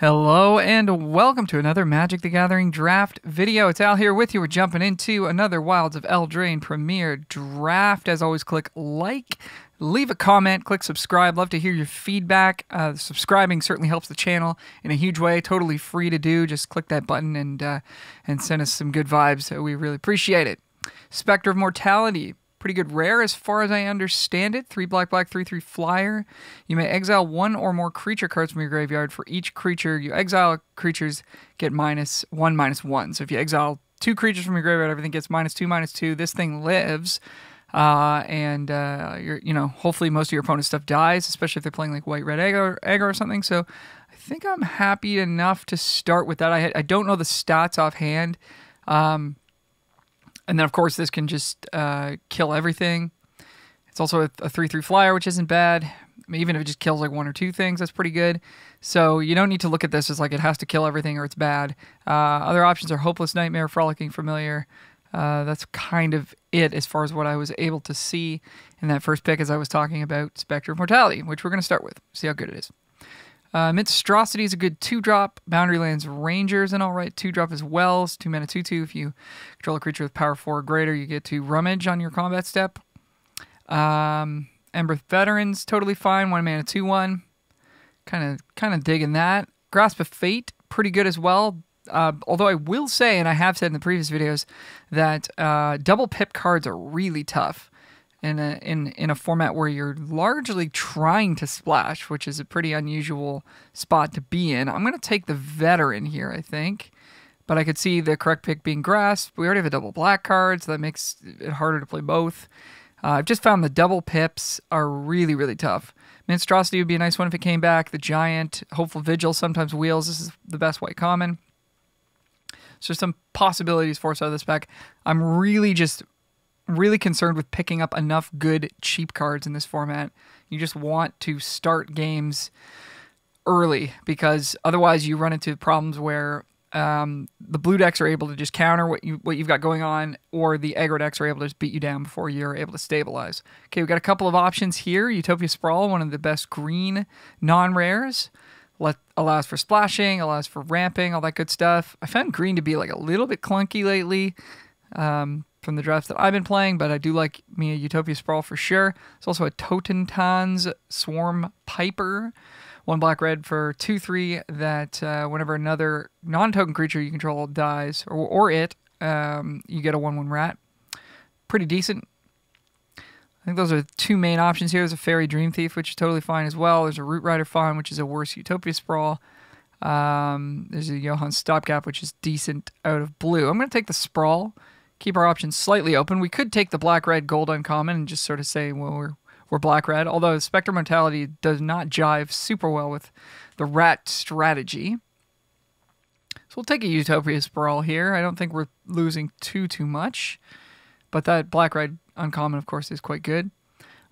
Hello and welcome to another Magic the Gathering draft video. It's Al here with you. We're jumping into another Wilds of Eldraine Premier draft. As always, click like, leave a comment, click subscribe. Love to hear your feedback. Subscribing certainly helps the channel in a huge way. Totally free to do. Just click that button and send us some good vibes. So we really appreciate it. Spectre of Mortality. Pretty good rare as far as I understand it. 3 black, 3/3 flyer. You may exile one or more creature cards from your graveyard. For each creature you exile, creatures get -1/-1. So if you exile 2 creatures from your graveyard, everything gets -2/-2. This thing lives. Hopefully most of your opponent's stuff dies, especially if they're playing like white-red aggro or something. So I think I'm happy enough to start with that. I don't know the stats offhand. And then, of course, this can just kill everything. It's also a 3/3 flyer, which isn't bad. I mean, even if it just kills like 1 or 2 things, that's pretty good. So you don't need to look at this as like it has to kill everything or it's bad. Other options are Hopeless Nightmare, Frolicking Familiar. That's kind of it as far as what I was able to see in that first pick as I was talking about Spectre of Mortality, which we're going to start with. See how good it is. Monstrosity is a good 2-drop. Boundary Lands Rangers an alright 2-drop as well. It's 2 mana 2/2. If you control a creature with power 4 or greater, you get to Rummage on your combat step. Embereth Veterans, totally fine. 1 mana 2/1. Kind of digging that. Grasp of Fate, pretty good as well. Although I will say, and I have said in the previous videos, that double pip cards are really tough in a format where you're largely trying to splash, which is a pretty unusual spot to be in. I'm going to take the Veteran here, I think. But I could see the correct pick being Grasp. We already have a double black card, so that makes it harder to play both. I've just found the double pips are really, really tough. Monstrosity would be a nice one if it came back. The Giant, Hopeful Vigil, sometimes Wheels. This is the best white common. So there's some possibilities for us out of this pack. I'm really concerned with picking up enough good cheap cards in this format. You just want to start games early because otherwise you run into problems where the blue decks are able to just counter what you've got going on, or the aggro decks are able to just beat you down before you're able to stabilize. Okay, we've got a couple of options here. Utopia Sprawl, one of the best green non-rares. Allows for splashing, allows for ramping, all that good stuff. I found green to be like a little bit clunky lately. From the drafts that I've been playing, but I do like me a Utopia Sprawl for sure. There's also a Totentanz Swarm Piper, 1 black-red for 2/3 that whenever another non-token creature you control dies, or you get a 1/1 rat. Pretty decent. I think those are the 2 main options here. There's a Fairy Dream Thief, which is totally fine as well. There's a Root Rider Fawn, which is a worse Utopia Sprawl. There's a Johann Stopgap, which is decent out of blue. I'm going to take the Sprawl. Keep our options slightly open. We could take the black-red gold uncommon and just sort of say, well, we're black-red, although Spectre Mortality does not jive super well with the rat strategy. So we'll take a Utopia Sprawl here. I don't think we're losing too much, but that black-red uncommon, of course, is quite good.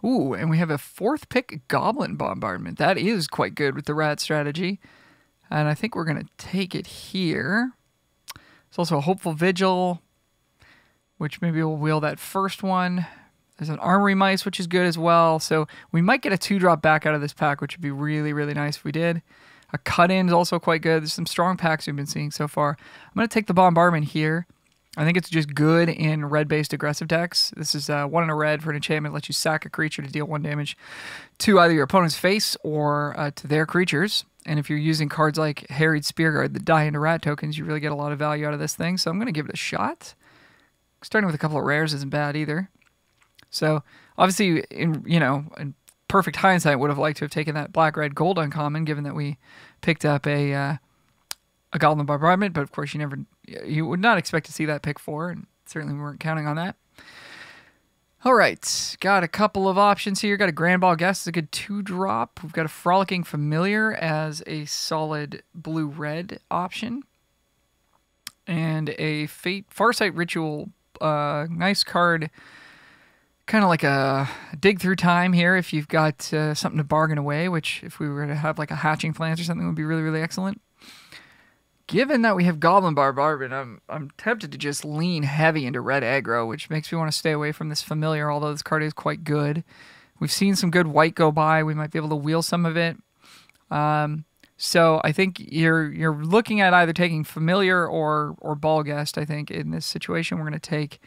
Ooh, and we have a 4th pick, Goblin Bombardment. That is quite good with the rat strategy, and I think we're going to take it here. There's also a Hopeful Vigil, which maybe we'll wheel that first one. There's an Armory Mice, which is good as well. So we might get a 2-drop back out of this pack, which would be really, really nice if we did. A Cut-In is also quite good. There's some strong packs we've been seeing so far. I'm going to take the Bombardment here. I think it's just good in red-based aggressive decks. This is 1 in a red for an enchantment. Lets you sack a creature to deal 1 damage to either your opponent's face or to their creatures. And if you're using cards like Harried Spearguard that die into rat tokens, you really get a lot of value out of this thing. So I'm going to give it a shot. Starting with a couple of rares isn't bad either. So obviously, in perfect hindsight, would have liked to have taken that black-red gold uncommon, given that we picked up a Goblin Bombardment. But of course, you would not expect to see that pick 4, and certainly we weren't counting on that. All right, got a couple of options here. Got a Grand Ball Guest, it's a good 2-drop. We've got a Frolicking Familiar as a solid blue-red option, and a Farsight Ritual. Nice card, kind of like a dig through time here if you've got something to bargain away, which if we were to have like a Hatching Plants or something would be really, really excellent. Given that we have Goblin Bombardment, I'm tempted to just lean heavy into red aggro, which makes me want to stay away from this Familiar, although this card is quite good. We've seen some good white go by. We might be able to wheel some of it. So I think you're looking at either taking Familiar or Ball Guest. I think in this situation we're going to take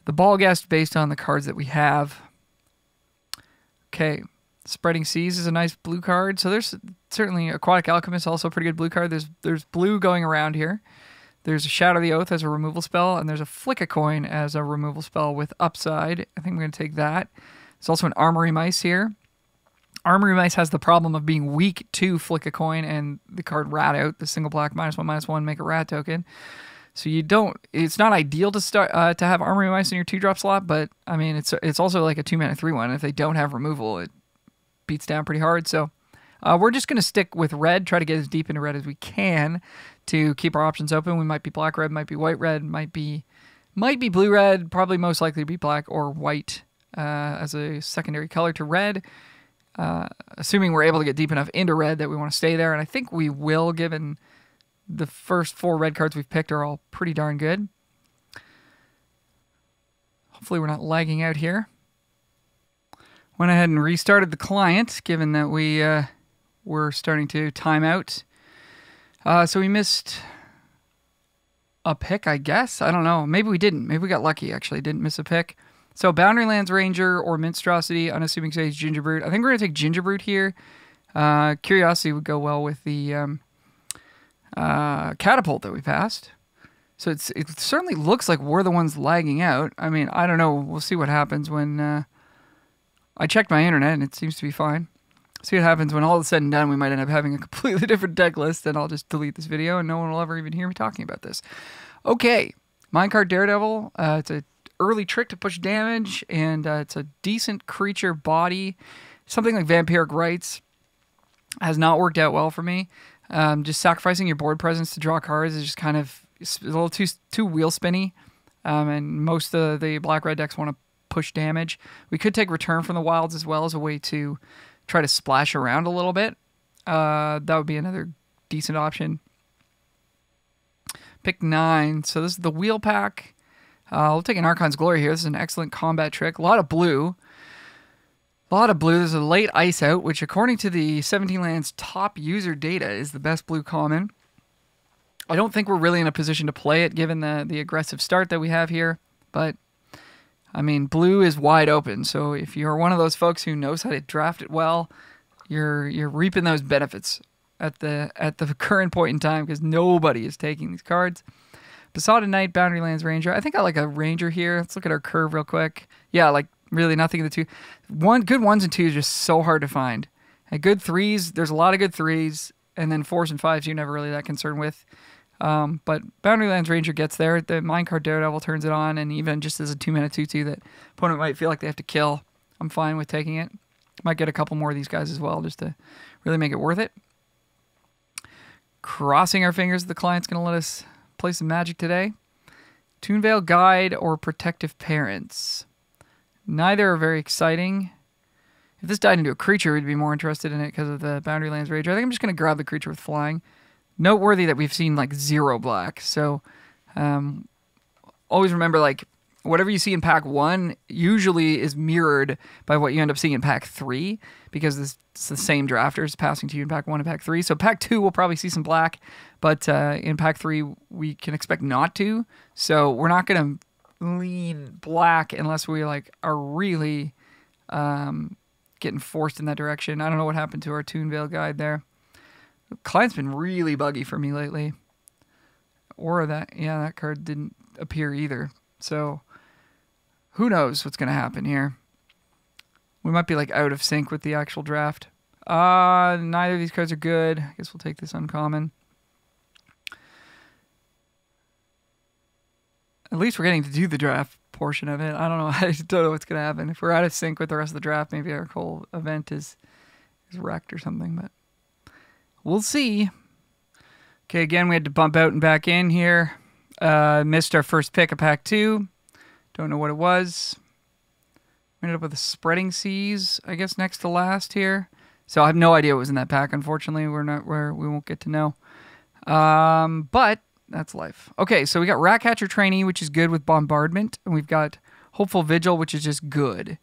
the Ball Guest based on the cards that we have. Okay, Spreading Seas is a nice blue card. So there's certainly Aquatic Alchemist, also a pretty good blue card. There's blue going around here. There's a Shadow the Oath as a removal spell, and there's a Flick a Coin as a removal spell with upside. I think we're going to take that. There's also an Armory Mice here. Armory Mice has the problem of being weak to Flick a Coin and the card Rat Out, the single black -1/-1, make a rat token. So you don't. It's not ideal to start to have Armory Mice in your 2-drop slot, but I mean it's also like a 2-mana 3/1. If they don't have removal, it beats down pretty hard. So we're just going to stick with red, try to get as deep into red as we can to keep our options open. We might be black-red, might be white-red, might be blue-red, probably most likely to be black or white as a secondary color to red, assuming we're able to get deep enough into red that we want to stay there. And I think we will, given the first 4 red cards we've picked are all pretty darn good. Hopefully we're not lagging out here. Went ahead and restarted the client, given that we were starting to time out. So we missed a pick, I guess. I don't know. Maybe we didn't. Maybe we got lucky, actually. Didn't miss a pick. So Boundarylands Ranger or Minstrosity, unassuming stage Gingerbrute. I think we're going to take Gingerbrute here. Curiosity would go well with the Catapult that we passed. So it certainly looks like we're the ones lagging out. I mean, I don't know. We'll see what happens when... I checked my internet and it seems to be fine. See what happens when all is said and done. We might end up having a completely different deck list, and I'll just delete this video and no one will ever even hear me talking about this. Okay, Minecart Daredevil. It's an early trick to push damage, and it's a decent creature body. Something like Vampiric Rites has not worked out well for me. Just sacrificing your board presence to draw cards is just kind of a little too wheel spinny, and most of the black-red decks want to push damage. We could take Return from the Wilds as well as a way to try to splash around a little bit. That would be another decent option. Pick 9. So this is the wheel pack. We'll take an Archon's Glory here. This is an excellent combat trick. A lot of blue. There's a late Ice Out, which according to the 17 Lands top user data is the best blue common. I don't think we're really in a position to play it given the aggressive start that we have here, but I mean, blue is wide open, so if you're one of those folks who knows how to draft it well, you're reaping those benefits at the current point in time because nobody is taking these cards. Besotted Knight, Boundarylands Ranger. I think I like a Ranger here. Let's look at our curve real quick. Yeah, like really nothing in the 2. Good 1s and 2s are just so hard to find. And good 3s, there's a lot of good 3s, and then 4s and 5s you're never really that concerned with. But Boundarylands Ranger gets there. The Minecart Daredevil turns it on, and even just as a 2-mana 2/2 that opponent might feel like they have to kill, I'm fine with taking it. Might get a couple more of these guys as well just to really make it worth it. Crossing our fingers, the client's going to let us play some Magic today. Toonvale Guide or Protective Parents. Neither are very exciting. If this died into a creature, we'd be more interested in it because of the Boundarylands Ranger. I think I'm just going to grab the creature with flying. Noteworthy that we've seen like 0 black. So always remember, like, whatever you see in pack 1 usually is mirrored by what you end up seeing in pack 3 because it's the same drafters passing to you in pack 1 and pack 3. So pack 2 we'll probably see some black, but in pack 3 we can expect not to. So we're not going to lean black unless we like are really getting forced in that direction. I don't know what happened to our Toonvale Guide there. The client's been really buggy for me lately. Or that card didn't appear either. So who knows what's going to happen here. We might be like out of sync with the actual draft. Neither of these cards are good. I guess we'll take this uncommon. At least we're getting to do the draft portion of it. I don't know. I just don't know what's going to happen. If we're out of sync with the rest of the draft, maybe our whole event is wrecked or something, but we'll see. Okay, again, we had to bump out and back in here. Missed our first pick of pack 2. Don't know what it was. We ended up with a Spreading Seas, I guess, next to last here. So I have no idea what was in that pack, unfortunately. We won't get to know. But that's life. Okay, so we got Ratcatcher Trainee, which is good with Bombardment. And we've got Hopeful Vigil, which is just good.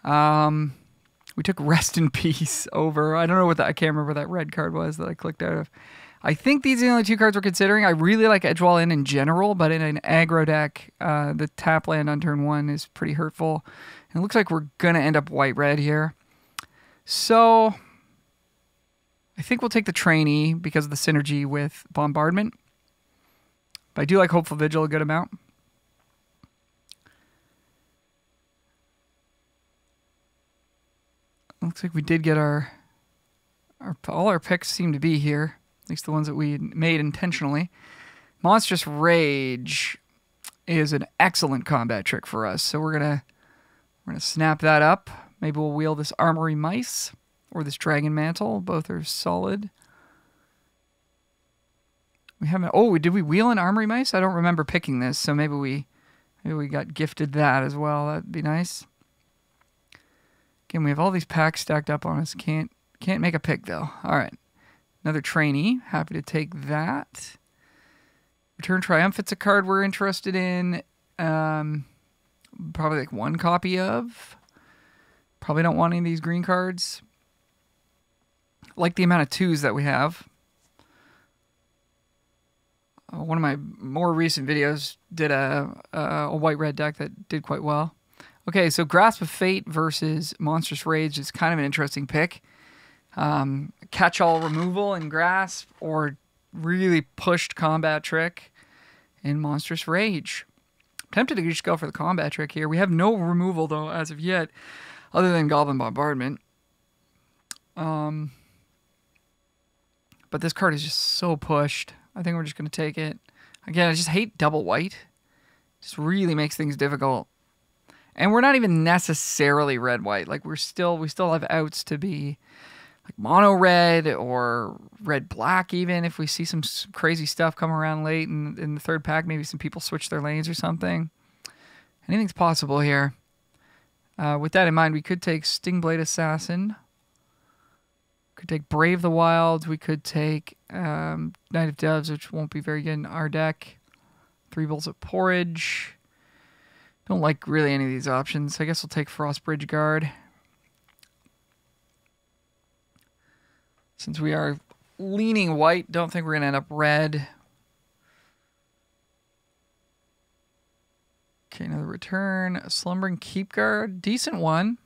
We we took Rest in Peace over. I don't know what that, I can't remember what that red card was that I clicked out of. I think these are the only two cards we're considering. I really like Edgewall in general, but in an aggro deck, the tap land on turn 1 is pretty hurtful. And it looks like we're going to end up white-red here. So I think we'll take the Trainee because of the synergy with Bombardment. But I do like Hopeful Vigil a good amount. Looks like we did get all our picks seem to be here. At least the ones that we made intentionally. Monstrous Rage is an excellent combat trick for us. So we're gonna snap that up. Maybe we'll wheel this Armory Mice or this Dragon Mantle. Both are solid. We haven't. Oh, did we wheel an Armory Mice? I don't remember picking this, so maybe we got gifted that as well. That'd be nice. Again, we have all these packs stacked up on us. Can't make a pick though. All right, another Trainee. Happy to take that. Return Triumphant's a card we're interested in. Probably like one copy of. Probably don't want any of these green cards. Like the amount of 2s that we have. One of my more recent videos did a white-red deck that did quite well. Okay, so Grasp of Fate versus Monstrous Rage is kind of an interesting pick. Catch-all removal in Grasp or really pushed combat trick in Monstrous Rage. I'm tempted to just go for the combat trick here. We have no removal, though, as of yet, other than Goblin Bombardment. But this card is just so pushed. I think we're just going to take it. Again, I just hate double white. It just really makes things difficult. And we're not even necessarily red-white. Like we still have outs to be like mono red or red black even if we see some crazy stuff come around late in the third pack. Maybe some people switch their lanes or something. Anything's possible here. With that in mind, we could take Stingblade Assassin. Could take Brave the Wild. We could take Knight of Doves, which won't be very good in our deck. 3 Bowls of Porridge. Don't like really any of these options. I guess we'll take Frostbridge Guard. Since we are leaning white, don't think we're going to end up red. Okay, another return. Slumbering Keep Guard. Decent one.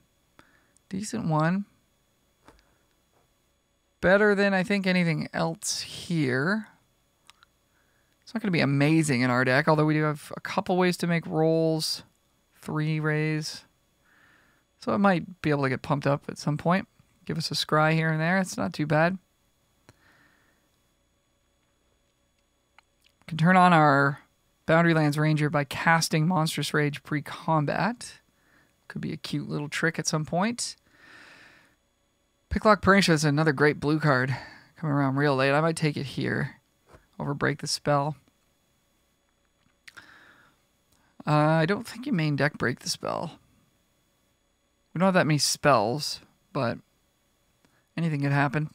Decent one. Better than, I think, anything else here. It's not going to be amazing in our deck, although we do have a couple ways to make rolls. 3 rays. So it might be able to get pumped up at some point. Give us a scry here and there. It's not too bad. Can turn on our Boundarylands Ranger by casting Monstrous Rage pre-combat. Could be a cute little trick at some point. Picklock Pernicious is another great blue card. Coming around real late. I might take it here. Over Break the Spell. I don't think you main deck Break the Spell. We don't have that many spells, but anything could happen.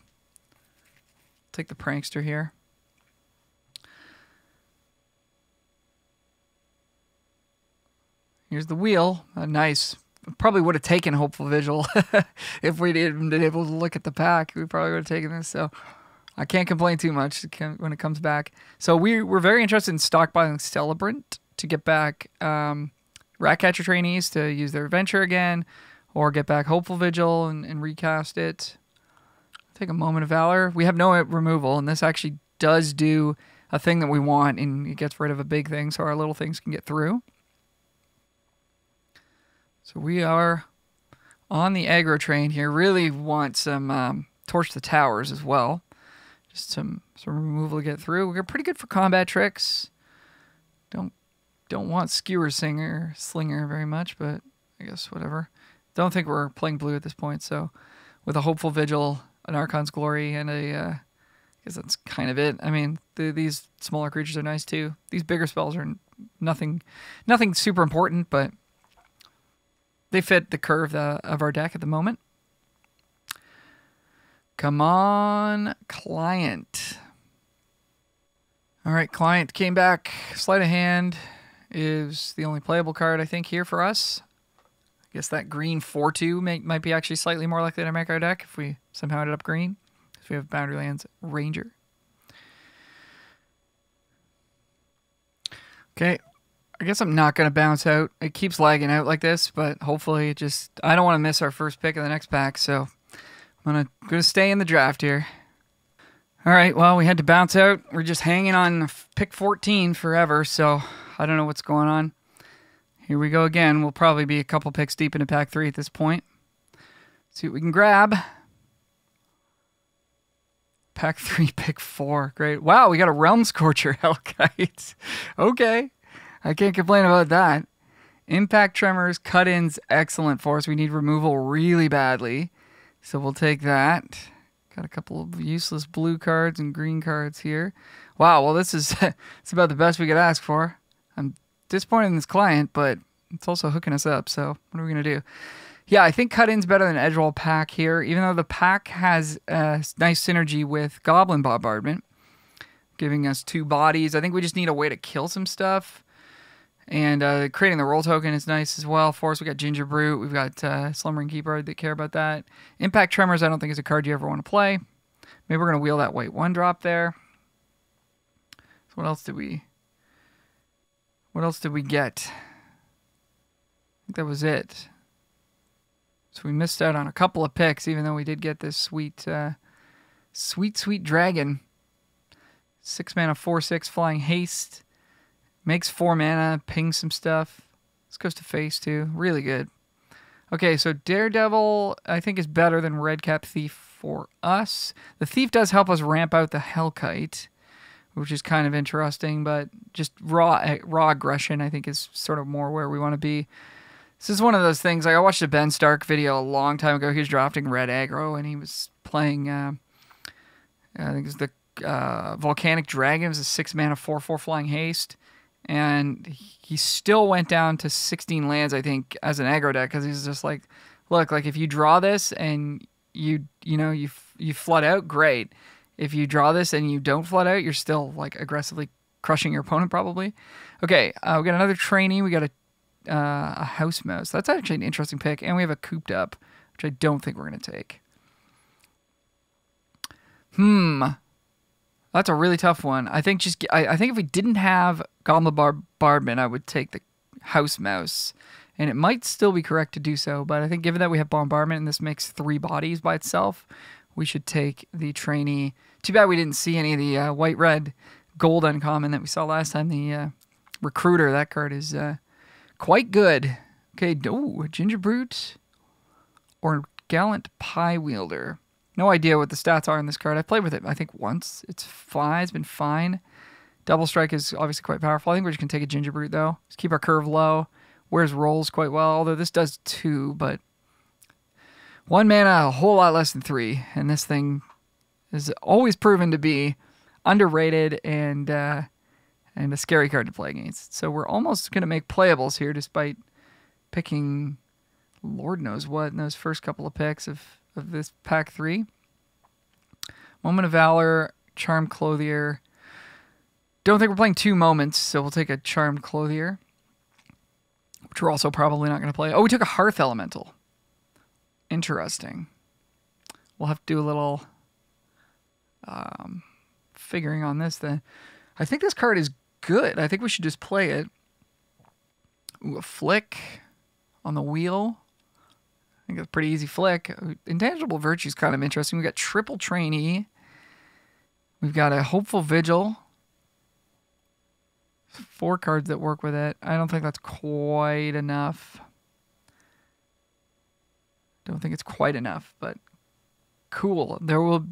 Take the Prankster here. Here's the wheel. Nice. Probably would have taken Hopeful Vigil if we'd been able to look at the pack. We probably would have taken this. So I can't complain too much when it comes back. So we're very interested in stockpiling Celebrant to get back Ratcatcher trainees to use their adventure again, or get back Hopeful Vigil and recast it. Take a Moment of Valor. We have no removal, and this actually does do a thing that we want, and it gets rid of a big thing, so our little things can get through. So we are on the aggro train here. Really want some Torch the Towers as well. Just some removal to get through. We're pretty good for combat tricks. Don't want Skewer Slinger very much, but I guess whatever. Don't think we're playing blue at this point, so with a Hopeful Vigil, an Archon's Glory, and I guess that's kind of it. I mean, these smaller creatures are nice too. These bigger spells are nothing super important, but they fit the curve of our deck at the moment. Come on, Client. All right, Client came back. Sleight of Hand is the only playable card, I think, here for us. I guess that green 4/2 might be actually slightly more likely to make our deck if we somehow ended up green. If we have Boundarylands Ranger. Okay, I guess I'm not going to bounce out. It keeps lagging out like this, but hopefully it just... I don't want to miss our first pick of the next pack, so I'm gonna stay in the draft here. All right, well, we had to bounce out. We're just hanging on pick 14 forever, so I don't know what's going on. Here we go again. We'll probably be a couple picks deep into pack 3 at this point. See what we can grab. Pack 3, pick 4. Great. Wow, we got a Realm Scorcher Hellkite. Okay. I can't complain about that. Impact Tremors, cut-ins, excellent for us. We need removal really badly. So we'll take that. Got a couple of useless blue cards and green cards here. Wow, well, this is it's about the best we could ask for. I'm disappointed in this client, but it's also hooking us up, so what are we going to do? Yeah, I think cut-in's better than Edgewall Pack here, even though the pack has a nice synergy with Goblin Bombardment, giving us 2 bodies. I think we just need a way to kill some stuff. And creating the roll token is nice as well for us. We got Ginger Brute. We've got Slumbering Keeper that care about that. Impact Tremors, I don't think is a card you ever want to play. Maybe we're going to wheel that white 1-drop there. So what else did we get? I think that was it. So we missed out on a couple of picks, even though we did get this sweet dragon. 6 mana, 4/6 flying haste. Makes 4 mana, pings some stuff. This goes to face too. Really good. Okay, so Daredevil, I think, is better than Redcap Thief for us. The Thief does help us ramp out the Hellkite, which is kind of interesting, but just raw aggression, I think, is sort of more where we want to be. This is one of those things, like I watched a Ben Stark video a long time ago. He was drafting red aggro, and he was playing, I think it was the Volcanic Dragon. It was a 6 mana, 4/4 flying haste. And he still went down to 16 lands, I think, as an aggro deck, because he's just like, look, like if you draw this and you flood out, great. If you draw this and you don't flood out, you're still like aggressively crushing your opponent probably. Okay, we got another trainee. We got a House Mouse. That's actually an interesting pick, and we have a Cooped Up, which I don't think we're gonna take. That's a really tough one. I think I think if we didn't have Goblin Bombardment, I would take the House Mouse. And it might still be correct to do so, but I think given that we have Bombardment and this makes 3 bodies by itself, we should take the trainee. Too bad we didn't see any of the white-red gold uncommon that we saw last time. The Recruiter, that card is quite good. Okay, Ginger Brute or Gallant Pie Wielder. No idea what the stats are on this card. I played with it, I think, once. It's fine. It's been fine. Double Strike is obviously quite powerful. I think we're just going to take a Ginger Brute, though. Just keep our curve low. Wears rolls quite well, although this does 2, but 1 mana, a whole lot less than 3. And this thing is always proven to be underrated and a scary card to play against. So we're almost going to make playables here, despite picking Lord knows what in those first couple of picks of this pack 3. Moment of Valor, Charmed Clothier. Don't think we're playing 2 moments, so we'll take a Charmed Clothier, which we're also probably not going to play. Oh, we took a Hearth Elemental. Interesting. We'll have to do a little figuring on this then. I think this card is good. I think we should just play it. Ooh, a Flick on the wheel. I think it's a pretty easy flick. Intangible Virtue is kind of interesting. We've got triple Trainee. We've got a Hopeful Vigil. 4 cards that work with it. I don't think that's quite enough. Don't think it's quite enough, but cool.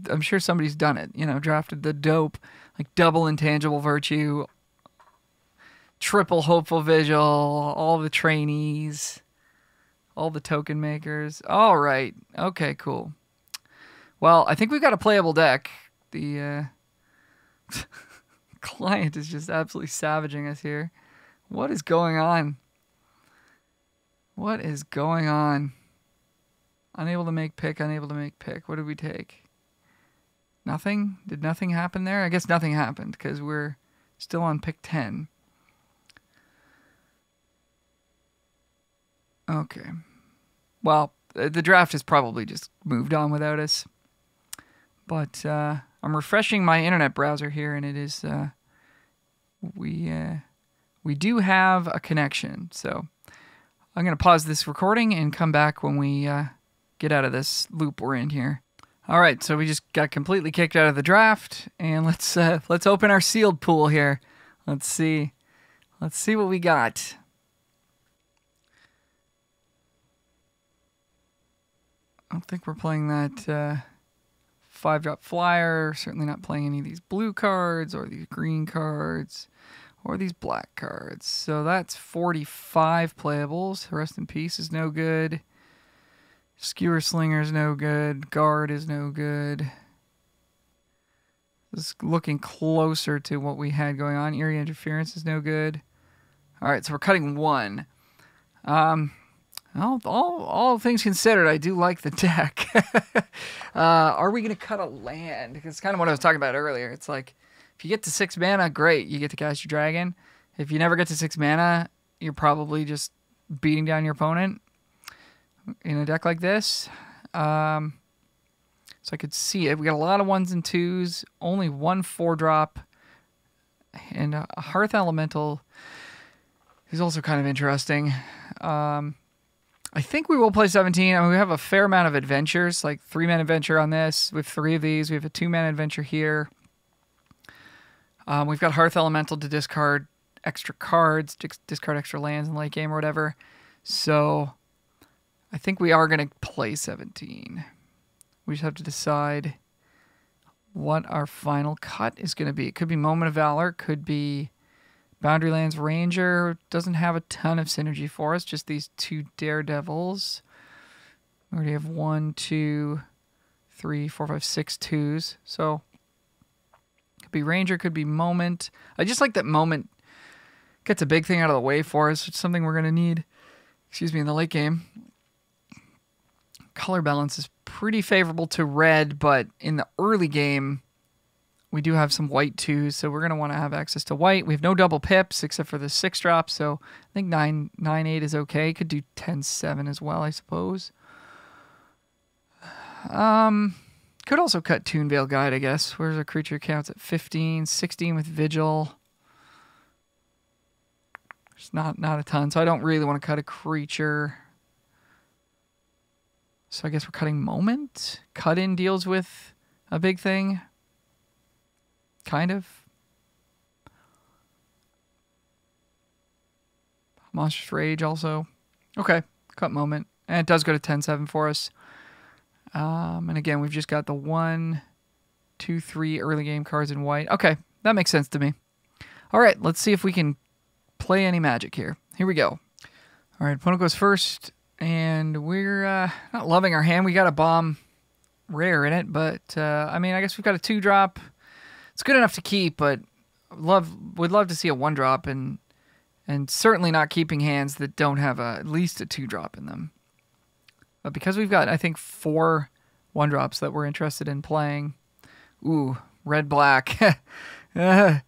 I'm sure somebody's done it. You know, drafted the dope, like double Intangible Virtue, triple Hopeful Vigil, all the trainees. All the token makers. All right. Okay, cool. Well, I think we've got a playable deck. The client is just absolutely savaging us here. What is going on? What is going on? Unable to make pick, unable to make pick. What did we take? Nothing? Did nothing happen there? I guess nothing happened because we're still on pick 10. Okay. well, the draft has probably just moved on without us. But I'm refreshing my internet browser here, and it is we do have a connection. So I'm going to pause this recording and come back when we get out of this loop we're in here. All right, so we just got completely kicked out of the draft, and let's open our sealed pool here. Let's see what we got. I don't think we're playing that 5-drop flyer. Certainly not playing any of these blue cards or these green cards or these black cards. So that's 45 playables. Rest in Peace is no good. Skewer Slinger is no good. Guard is no good. This is looking closer to what we had going on. Eerie Interference is no good. All right, so we're cutting 1. All things considered, I do like the deck. Are we going to cut a land? Because it's kind of what I was talking about earlier. It's like, if you get to 6 mana, great. You get to cast your dragon. If you never get to 6 mana, you're probably just beating down your opponent in a deck like this. So I could see it. We got a lot of 1s and 2s. Only 1 4-drop. And a Hearth Elemental is also kind of interesting. I think we will play 17. I mean, we have a fair amount of adventures, like 3-man adventure on this. We have 3 of these. We have a 2-man adventure here. We've got Hearth Elemental to discard extra cards, discard extra lands in late game or whatever. So I think we are going to play 17. We just have to decide what our final cut is going to be. It could be Moment of Valor. Could be Boundary Lands Ranger. Doesn't have a ton of synergy for us. Just these 2 Daredevils. We already have 1, 2, 3, 4, 5, 6 twos. So could be Ranger. Could be Moment. I just like that Moment gets a big thing out of the way for us. It's something we're going to need, in the late game. Color balance is pretty favorable to red, but in the early game, we do have some white twos, so we're going to want to have access to white. We have no double pips except for the 6-drop, so I think 9-8 is okay. Could do 10-7 as well, I suppose. Could also cut Toonveil Guide, I guess. Where's our creature counts at 15, 16 with Vigil. There's not a ton, so I don't really want to cut a creature. So I guess we're cutting Moment. Cut-in deals with a big thing. Kind of. Monstrous Rage also. Okay, cut Moment. And it does go to 10-7 for us. And again, we've just got the 1, 2, 3 early game cards in white. Okay, that makes sense to me. All right, let's see if we can play any magic here. Here we go. All right, opponent goes first. And we're not loving our hand. We got a bomb rare in it, but I mean, I guess we've got a 2-drop. It's good enough to keep, but would love to see a 1-drop, and certainly not keeping hands that don't have at least a 2-drop in them. But because we've got, I think, 4 1-drops that we're interested in playing. Ooh, red-black. So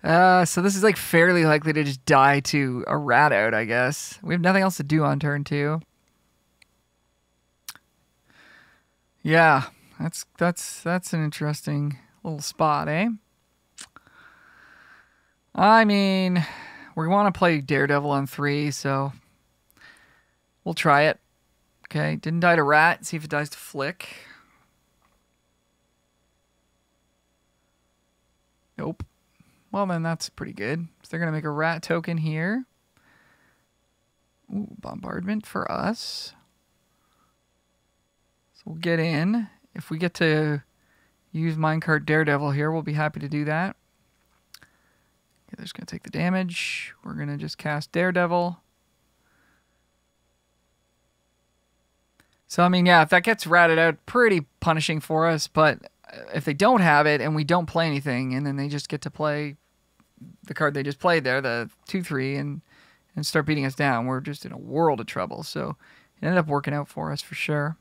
this is like fairly likely to just die to a rat out, I guess. We have nothing else to do on turn 2. Yeah, that's an interesting little spot, eh? I mean, we want to play Daredevil on 3, so we'll try it. Okay, didn't die to rat. See if it dies to flick. Nope. Well, then that's pretty good. So they're going to make a rat token here. Ooh, bombardment for us. So we'll get in. If we get to use Minecart Daredevil here, we'll be happy to do that. Okay, they're just going to take the damage. We're going to just cast Daredevil. So, I mean, yeah, if that gets ratted out, pretty punishing for us. But if they don't have it and we don't play anything, and then they just get to play the card they just played there, the 2/3, and start beating us down, we're just in a world of trouble. So it ended up working out for us for sure.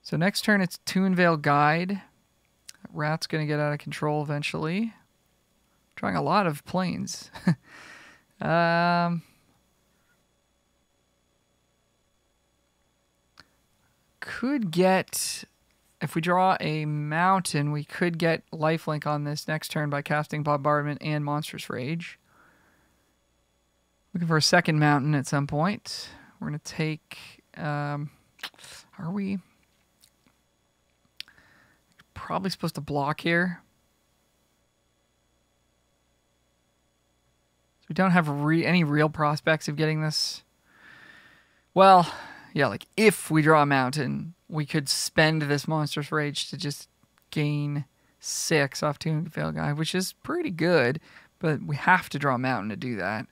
So next turn, it's Toonveil Guide. That rat's going to get out of control eventually. Drawing a lot of planes. could get, if we draw a mountain, we could get lifelink on this next turn by casting Bombardment and Monstrous Rage. Looking for a second mountain at some point. We're going to take, are we probably supposed to block here? So we don't have any real prospects of getting this. Well, yeah, like if we draw a mountain, we could spend this Monstrous Rage to just gain 6 off Toon Veil Guide, which is pretty good, but we have to draw a mountain to do that.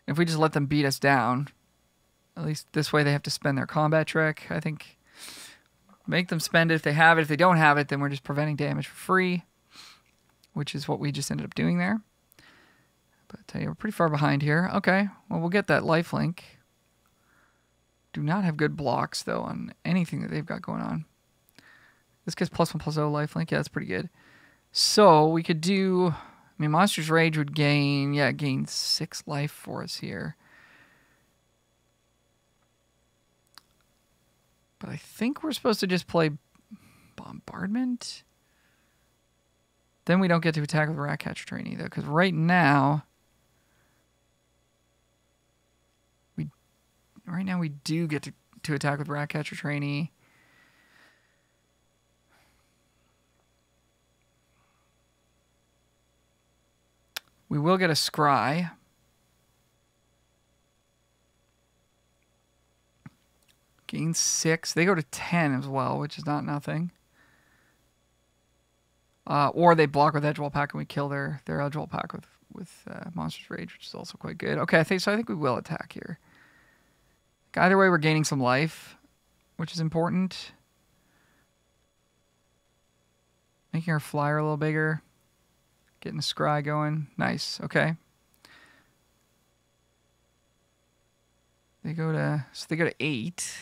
If we just let them beat us down, at least this way they have to spend their combat trick. I think make them spend it if they have it. If they don't have it, then we're just preventing damage for free, which is what we just ended up doing there. But I tell you, we're pretty far behind here. Okay, well, we'll get that lifelink. Do not have good blocks, though, on anything that they've got going on. This gets +1/+0 lifelink. Yeah, that's pretty good. So we could do... I mean, Monstrous Rage would gain... Yeah, gain 6 life for us here. But I think we're supposed to just play Bombardment. Then we don't get to attack with Ratcatcher Train either, because right now... Right now we do get to attack with Ratcatcher Trainee. We will get a Scry. Gain 6. They go to 10 as well, which is not nothing. Or they block with Edgewall Pack and we kill their Edgewall Pack with Monstrous Rage, which is also quite good. Okay, I think we will attack here. Either way, we're gaining some life, which is important. Making our flyer a little bigger. Getting the Scry going. Nice. Okay. They go to 8.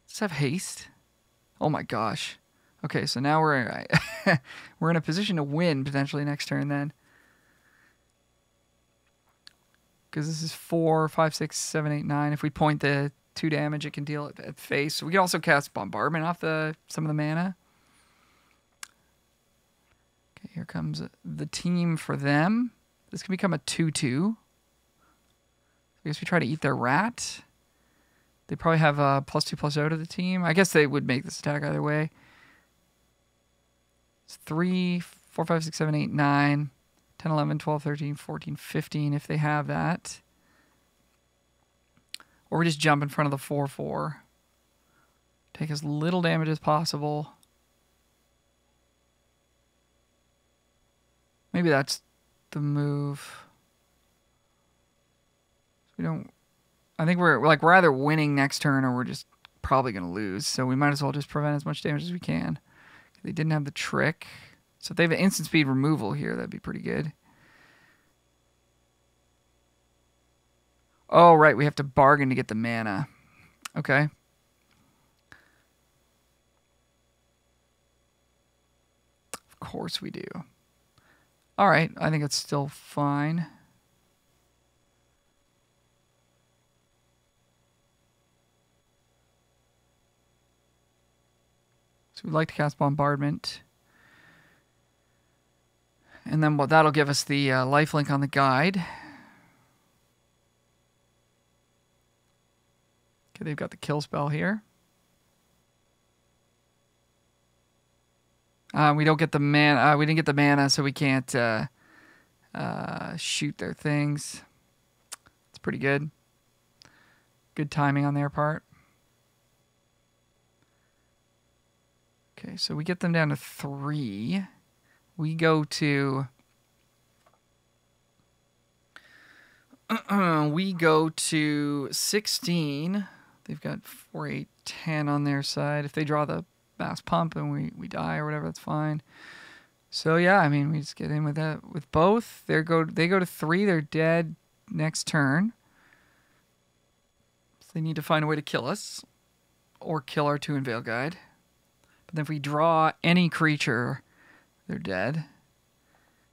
Let's have haste. Oh my gosh. Okay, so now we're we're in a position to win potentially next turn then. Because this is 4, 5, 6, 7, 8, 9. If we point the 2 damage, it can deal at face. So we can also cast Bombardment off some of the mana. Okay, here comes the team for them. This can become a 2/2. I guess we try to eat their rat. They probably have a +2/+0 to the team. I guess they would make this attack either way. It's 3, 4, 5, 6, 7, 8, 9. 10, 11, 12, 13, 14, 15 if they have that. Or we just jump in front of the 4/4. Take as little damage as possible. Maybe that's the move. We don't... I think we're either winning next turn or we're just probably going to lose. So we might as well just prevent as much damage as we can. They didn't have the trick. So if they have an instant speed removal here, that'd be pretty good. Oh, right. We have to bargain to get the mana. Okay. Of course we do. All right. I think it's still fine. So we'd like to cast Bombardment. And then that'll give us the lifelink on the guide. Okay, they've got the kill spell here. We don't get the mana. We didn't get the mana, so we can't shoot their things. It's pretty good. Good timing on their part. Okay, so we get them down to 3. We go to... we go to 16. They've got 4, 8, 10 on their side. If they draw the Mass Pump and we die or whatever, that's fine. So yeah, I mean, we just get in with that with both. They go to 3. They're dead next turn. So they need to find a way to kill us or kill our Toon Veil Guide. But then if we draw any creature, they're dead.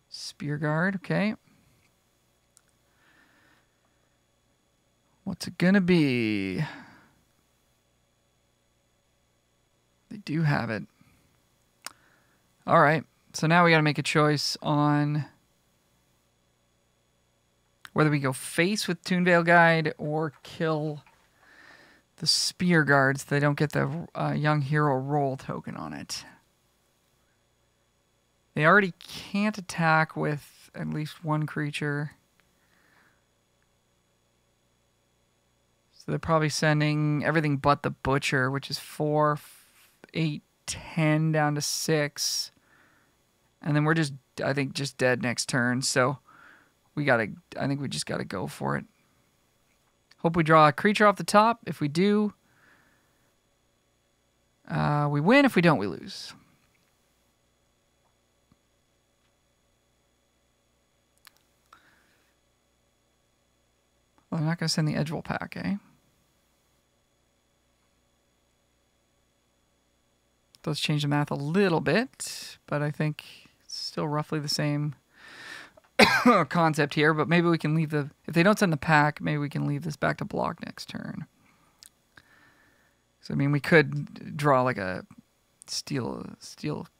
Spear Guard, okay. What's it gonna be? They do have it. All right. So now we got to make a choice on whether we go face with Toon Veil Guide or kill the Spear Guards. They don't get the Young Hero roll token on it. They already can't attack with at least one creature. So they're probably sending everything but the Butcher, which is 4, 8, 10 down to 6. And then we're just, I think, just dead next turn. So I think we just gotta go for it. Hope we draw a creature off the top. If we do, we win. If we don't, we lose. Well, I'm not gonna send the Edgewell pack, eh? Does change the math a little bit, but I think it's still roughly the same concept here. But maybe we can leave if they don't send the pack, maybe we can leave this back to block next turn. So I mean, we could draw like a steal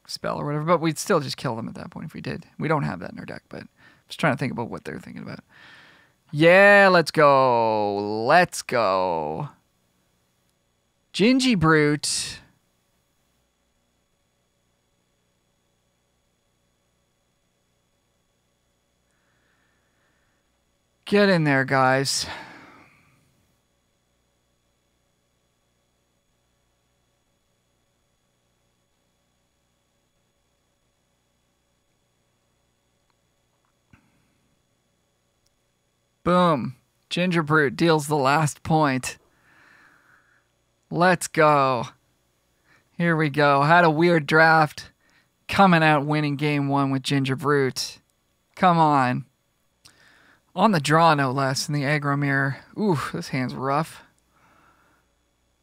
spell or whatever, but we'd still just kill them at that point if we did. We don't have that in our deck, but I'm just trying to think about what they're thinking about. Yeah, let's go. Let's go. Gingy Brute. Get in there, guys. Boom. Ginger Brute deals the last point. Let's go. Here we go. Had a weird draft. Coming out winning game 1 with Ginger Brute. Come on. On the draw, no less, in the aggro mirror. Ooh, this hand's rough.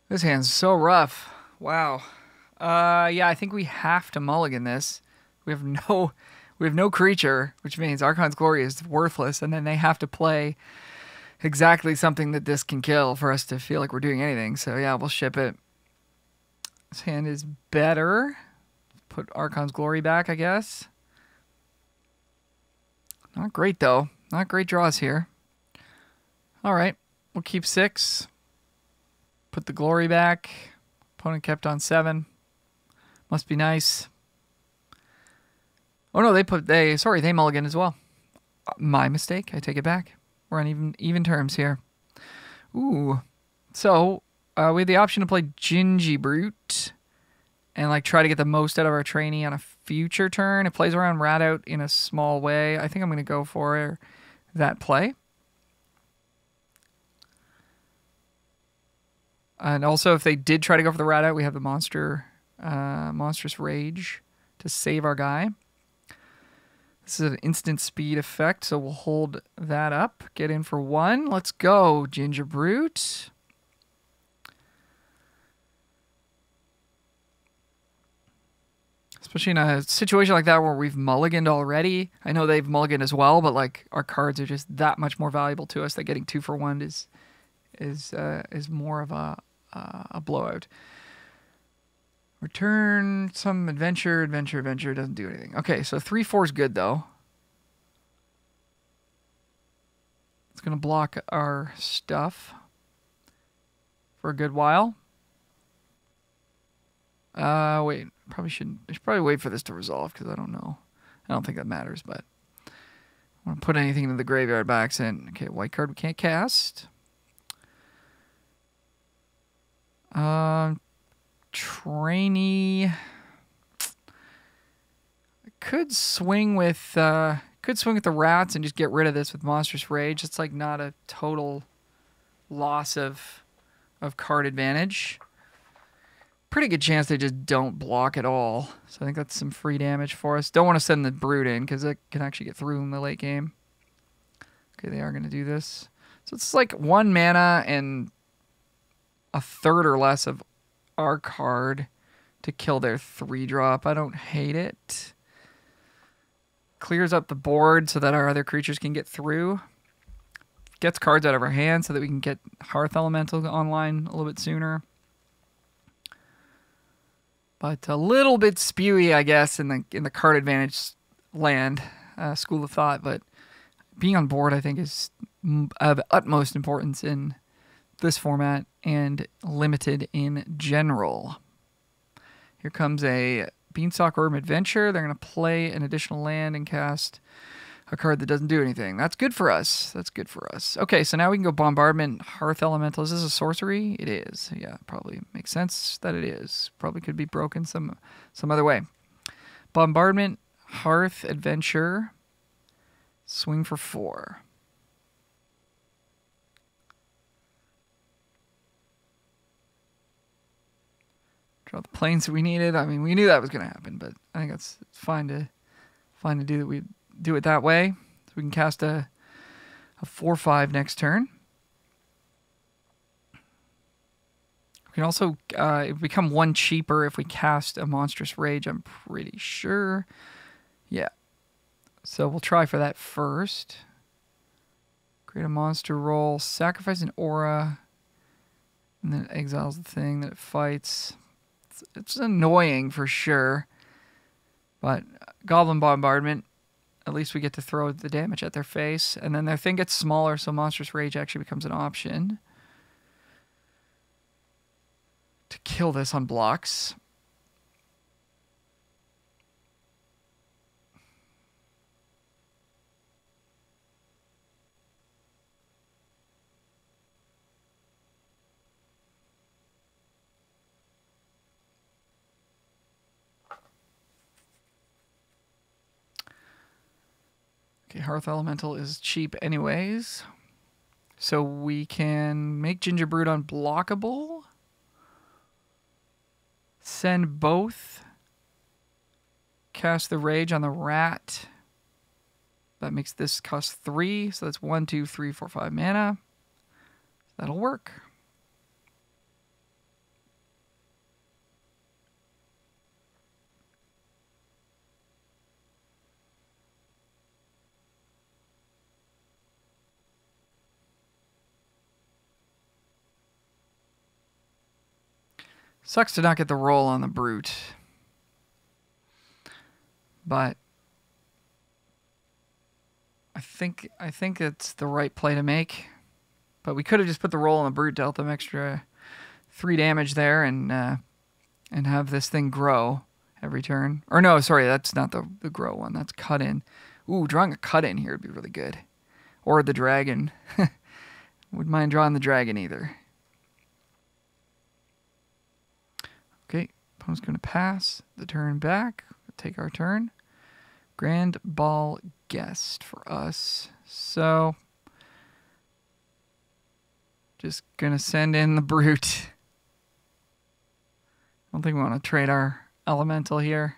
This hand's so rough. Wow. Yeah, I think we have to mulligan this. We have no creature, which means Archon's Glory is worthless, and then they have to play exactly something that this can kill for us to feel like we're doing anything. So yeah, we'll ship it. This hand is better. Put Archon's Glory back, I guess. Not great, though. Not great draws here. All right. We'll keep 6. Put the Glory back. Opponent kept on 7. Must be nice. Oh, no, they mulligan as well. My mistake. I take it back. We're on even terms here. Ooh. So, we have the option to play Gingy Brute and like try to get the most out of our trainee on a future turn. It plays around Rat Out in a small way. I think I'm going to go for that play. And also, if they did try to go for the Rat Out, we have the Monstrous Rage to save our guy. This is an instant speed effect, so we'll hold that up. Get in for 1. Let's go, Ginger Brute. Especially in a situation like that where we've mulliganed already. I know they've mulliganed as well, but like our cards are just that much more valuable to us that getting 2 for 1 is more of a blowout. Return some adventure doesn't do anything. Okay, so 3/4 is good though. It's gonna block our stuff for a good while. Wait, I should probably wait for this to resolve because I don't know. I don't think that matters, but I want to put anything into the graveyard by accident. Okay, white card we can't cast. Trainee. I could swing with the rats and just get rid of this with Monstrous Rage. It's like not a total loss of card advantage. Pretty good chance they just don't block at all. So I think that's some free damage for us. Don't want to send the Brute in because it can actually get through in the late game. Okay, they are going to do this. So it's like 1 mana and a third or less of our card to kill their 3-drop. I don't hate it. Clears up the board so that our other creatures can get through. Gets cards out of our hand so that we can get Hearth Elemental online a little bit sooner. but a little bit spewy, I guess, in the card advantage land school of thought. But being on board, I think, is of utmost importance in this format and limited in general. Here comes a Beanstalk Orb Adventure. They're going to play an additional land and cast a card that doesn't do anything. That's good for us. That's good for us. Okay, so now we can go Bombardment, Hearth Elemental. Is this a sorcery? It is. Yeah, probably makes sense that it is. Probably could be broken some other way. Bombardment, Hearth Adventure. Swing for 4. Draw the planes that we needed. I mean, we knew that was going to happen, but I think it's fine to do that. We do it that way. So we can cast a 4/5 next turn. We can also become 1 cheaper if we cast a Monstrous Rage, I'm pretty sure. Yeah. So we'll try for that first. Create a monster roll, sacrifice an aura, and then it exiles the thing that it fights. It's annoying for sure. But Goblin Bombardment, at least we get to throw the damage at their face. And then their thing gets smaller, so Monstrous Rage actually becomes an option to kill this on blocks. Okay, Hearth Elemental is cheap anyways. So we can make Gingerbread unblockable. Send both. Cast the Rage on the Rat. That makes this cost 3. So that's 1, 2, 3, 4, 5 mana. That'll work. Sucks to not get the roll on the Brute. But I think it's the right play to make. But we could have just put the roll on the Brute, dealt them extra 3 damage there, and have this thing grow every turn. Or no, sorry, that's not the grow one. That's cut in. Ooh, drawing a cut in here would be really good. Or the dragon. Wouldn't mind drawing the dragon either. Okay, opponent's going to pass the turn back. We'll take our turn. Grand Ball Guest for us. So, just going to send in the Brute. I don't think we want to trade our Elemental here.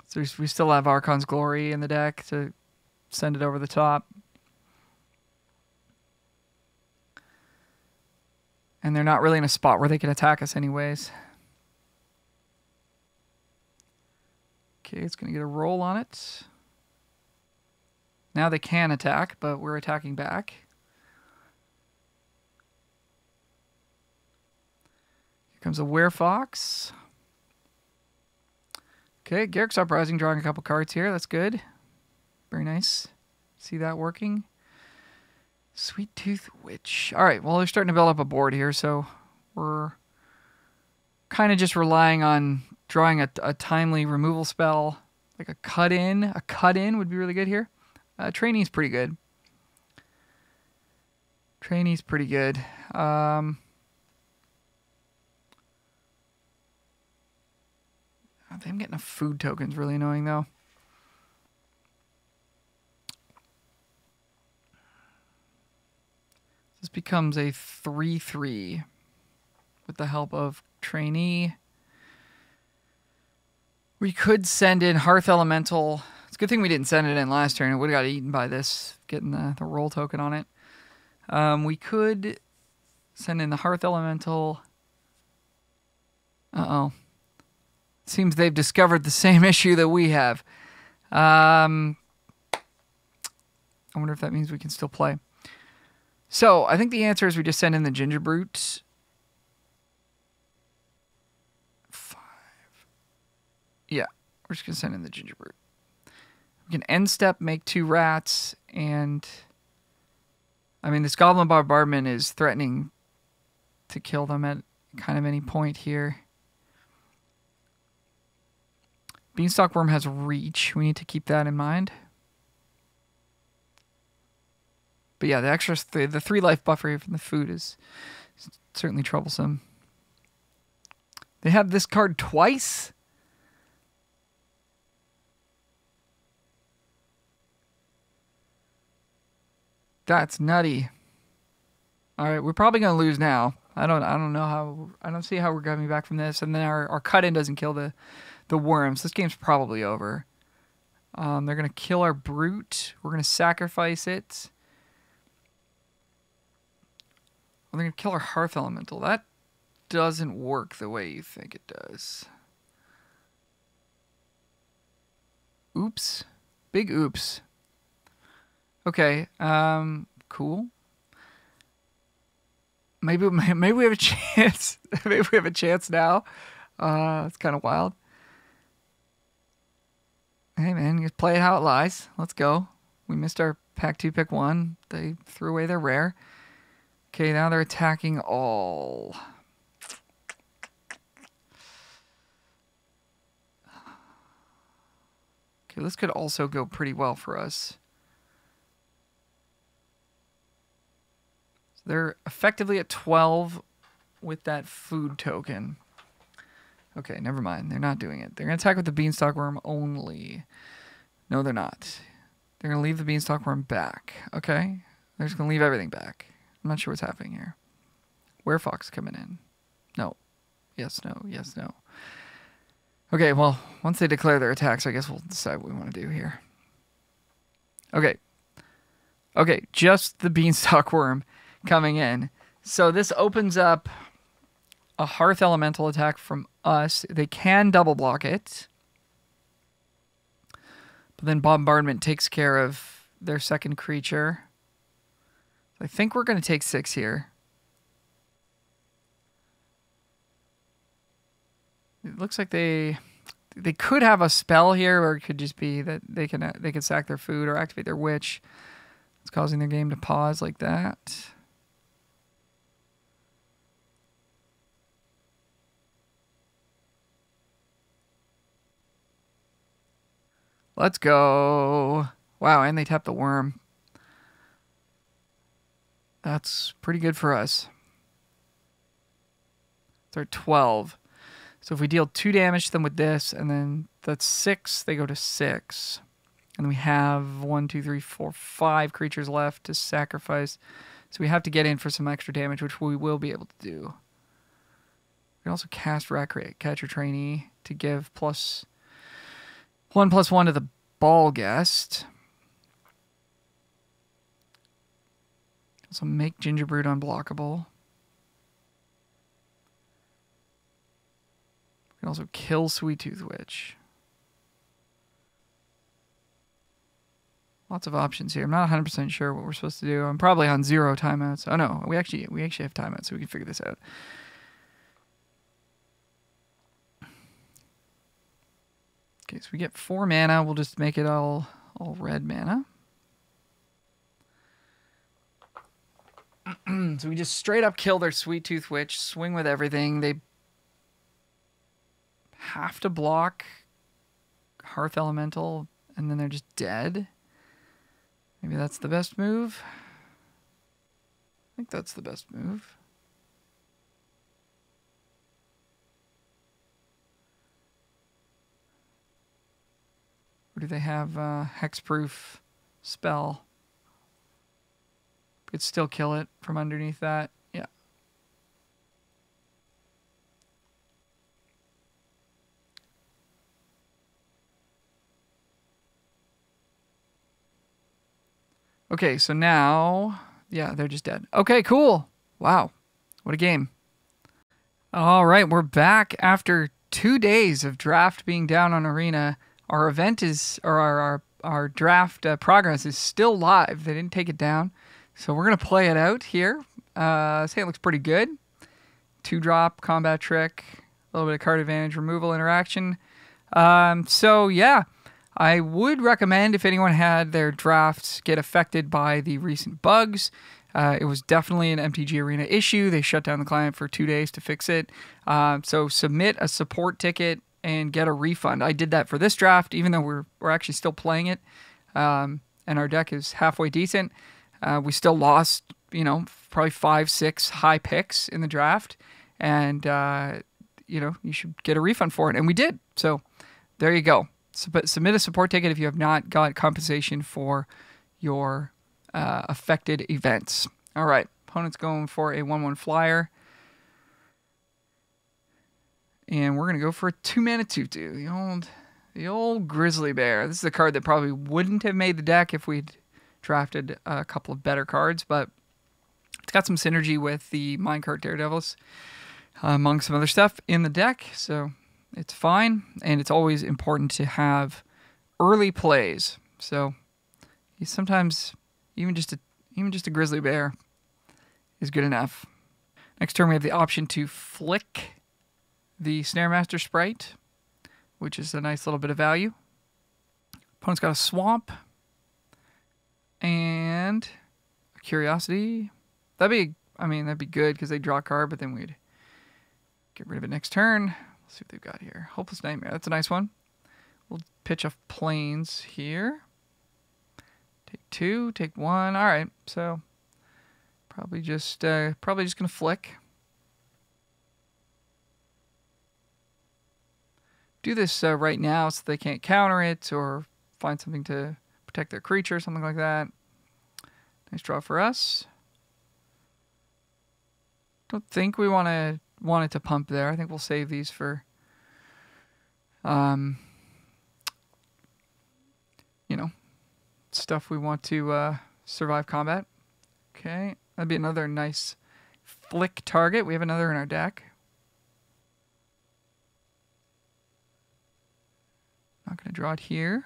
So we still have Archon's Glory in the deck to send it over the top. And they're not really in a spot where they can attack us anyways. Okay, it's going to get a roll on it. Now they can attack, but we're attacking back. Here comes a Werefox. Okay, Garrick's Uprising drawing a couple cards here. That's good. Very nice. See that working. Sweet Tooth Witch. All right, well, they're starting to build up a board here, so we're kind of just relying on drawing a timely removal spell, like a cut in. A cut in would be really good here. Trainee's pretty good. Trainee's pretty good. I think I'm getting a food token's really annoying, though. This becomes a 3/3 with the help of Trainee. We could send in Hearth Elemental. It's a good thing we didn't send it in last turn. It would have got eaten by this, getting the roll token on it. We could send in the Hearth Elemental. Uh-oh. Seems they've discovered the same issue that we have. I wonder if that means we can still play. So, I think the answer is we just send in the Gingerbrute. We're just going to send in the gingerbread. We can end step, make 2 rats, and... I mean, this Goblin Bombardment is threatening to kill them at kind of any point here. Beanstalk Worm has reach. We need to keep that in mind. But yeah, the extra the 3 life buffer here from the food is certainly troublesome. They have this card twice? That's nutty. All right, we're probably gonna lose now. I don't know how. I don't see how we're coming back from this. And then our cut in doesn't kill the worms. This game's probably over. They're gonna kill our brute. We're gonna sacrifice it. They're gonna kill our hearth elemental. That doesn't work the way you think it does. Oops. Big oops. Okay, cool. Maybe we have a chance. Maybe we have a chance now. It's kind of wild. Hey man, you play it how it lies. Let's go. We missed our pack 2, pick 1. They threw away their rare. Okay, now they're attacking all. Okay, this could also go pretty well for us. So they're effectively at 12 with that food token. Okay, never mind. They're not doing it. They're going to attack with the Beanstalk Worm only. No, they're not. They're going to leave the Beanstalk Worm back. Okay? They're just going to leave everything back. I'm not sure what's happening here. Werefox coming in. No. Yes, no. Yes, no. Okay, well, once they declare their attacks, I guess we'll decide what we want to do here. Okay. Okay, just the Beanstalk Worm coming in. So this opens up a Hearth Elemental attack from us. They can double block it. But then Bombardment takes care of their second creature. I think we're going to take 6 here. It looks like they could have a spell here, or it could just be that they can sack their food or activate their witch. It's causing their game to pause like that. Let's go. Wow, and they tapped the worm. That's pretty good for us. They're 12. So if we deal 2 damage to them with this, and then that's 6, they go to 6. And we have 1, 2, 3, 4, 5 creatures left to sacrifice. So we have to get in for some extra damage, which we will be able to do. We can also cast Ratcatcher Trainee to give +1/+1 to the Ball Guest. Also make Gingerbread unblockable. We can also kill Sweet Tooth Witch. Lots of options here. I'm not 100% sure what we're supposed to do. I'm probably on 0 timeouts. Oh no, we actually have timeouts, so we can figure this out. Okay, so we get 4 mana. We'll just make it all red mana. So we just straight up kill their Sweet Tooth Witch, swing with everything. They have to block Hearth Elemental, and then they're just dead. Maybe that's the best move. I think that's the best move. Or do they have a hexproof spell? We could still kill it from underneath that. Yeah. Okay, so now, yeah, they're just dead. Okay, cool. Wow. What a game. All right, we're back after 2 days of draft being down on Arena. Our event is, or our draft progress is still live. They didn't take it down. So we're going to play it out here. This hand looks pretty good. 2-drop, combat trick, a little bit of card advantage, removal interaction. So yeah, I would recommend if anyone had their drafts get affected by the recent bugs. It was definitely an MTG Arena issue. They shut down the client for 2 days to fix it. So submit a support ticket and get a refund. I did that for this draft, even though we're actually still playing it, and our deck is halfway decent. We still lost, probably 5-6 high picks in the draft, and you should get a refund for it, and we did. So there you go. Submit a support ticket if you have not got compensation for your affected events. All right, opponent's going for a 1/1 flyer. And we're going to go for a 2-mana 2/2. The old Grizzly Bear. This is a card that probably wouldn't have made the deck if we'd drafted a couple of better cards, but it's got some synergy with the Minecart Daredevils, among some other stuff in the deck, so it's fine. And it's always important to have early plays. So sometimes even just a Grizzly Bear is good enough. Next turn we have the option to flick the Snare Master Sprite, which is a nice little bit of value. Opponent's got a Swamp and a Curiosity. That'd be good because they draw a card, but then we'd get rid of it next turn. Let's see what they've got here. Hopeless Nightmare. That's a nice one. We'll pitch off Plains here. Take 2, take 1. All right, so probably just gonna flick. Do this right now so they can't counter it or find something to protect their creature, something like that. Nice draw for us. Don't think we want it to pump there. I think we'll save these for, stuff we want to survive combat. Okay, that'd be another nice flick target. We have another in our deck. Not going to draw it here.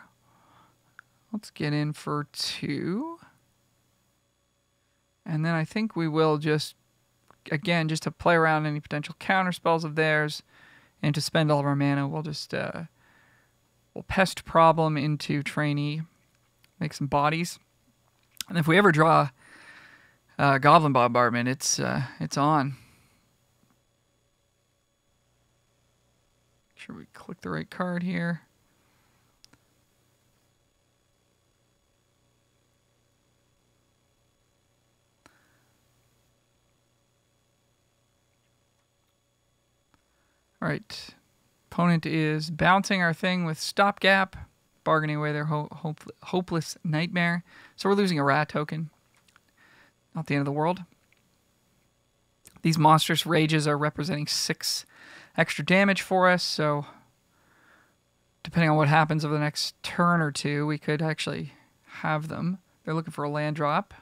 Let's get in for 2. And then I think we will just to play around any potential counter spells of theirs and to spend all of our mana, we'll just we'll Pest Problem into Trainee, make some bodies. And if we ever draw Goblin Bombardment, it's on. Make sure we click the right card here. All right, opponent is bouncing our thing with Stopgap, bargaining away their Hopeless Nightmare. So we're losing a rat token. Not the end of the world. These monstrous rages are representing 6 extra damage for us, so depending on what happens over the next turn or 2, we could actually have them. They're looking for a land drop.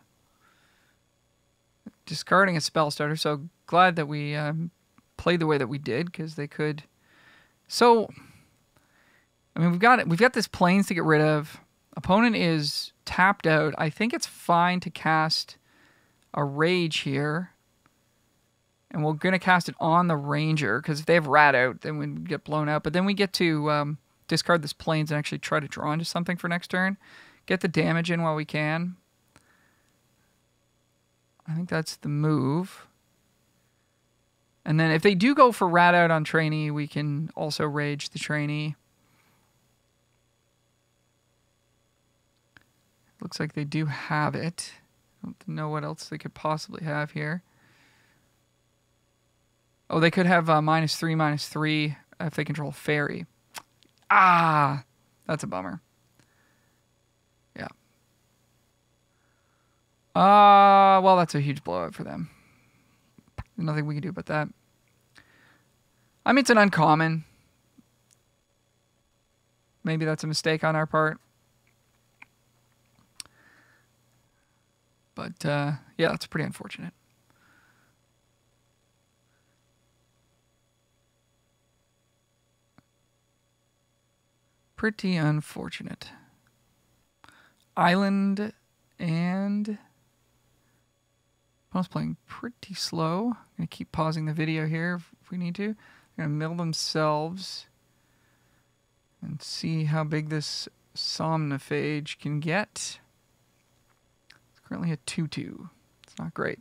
Discarding a spell starter, so glad that we played the way that we did, because they could. So we've got this Plains to get rid of. Opponent is tapped out. I think it's fine to cast a Rage here, and we're gonna cast it on the Ranger, because if they have Rat out, then we get blown out. But then we get to discard this Plains and actually try to draw into something for next turn, get the damage in while we can. I think that's the move. And then if they do go for Rat out on Trainee, we can also Rage the Trainee. Looks like they do have it. I don't know what else they could possibly have here. Oh, they could have -3/-3 if they control Fairy. Ah, that's a bummer. Yeah. Well, that's a huge blowout for them. Nothing we can do about that. I mean, it's an uncommon. Maybe that's a mistake on our part. But, yeah, that's pretty unfortunate. Pretty unfortunate. Island and... I was playing pretty slow. I'm going to keep pausing the video here if we need to. They're going to mill themselves and see how big this Somnophage can get. It's currently a 2/2. It's not great.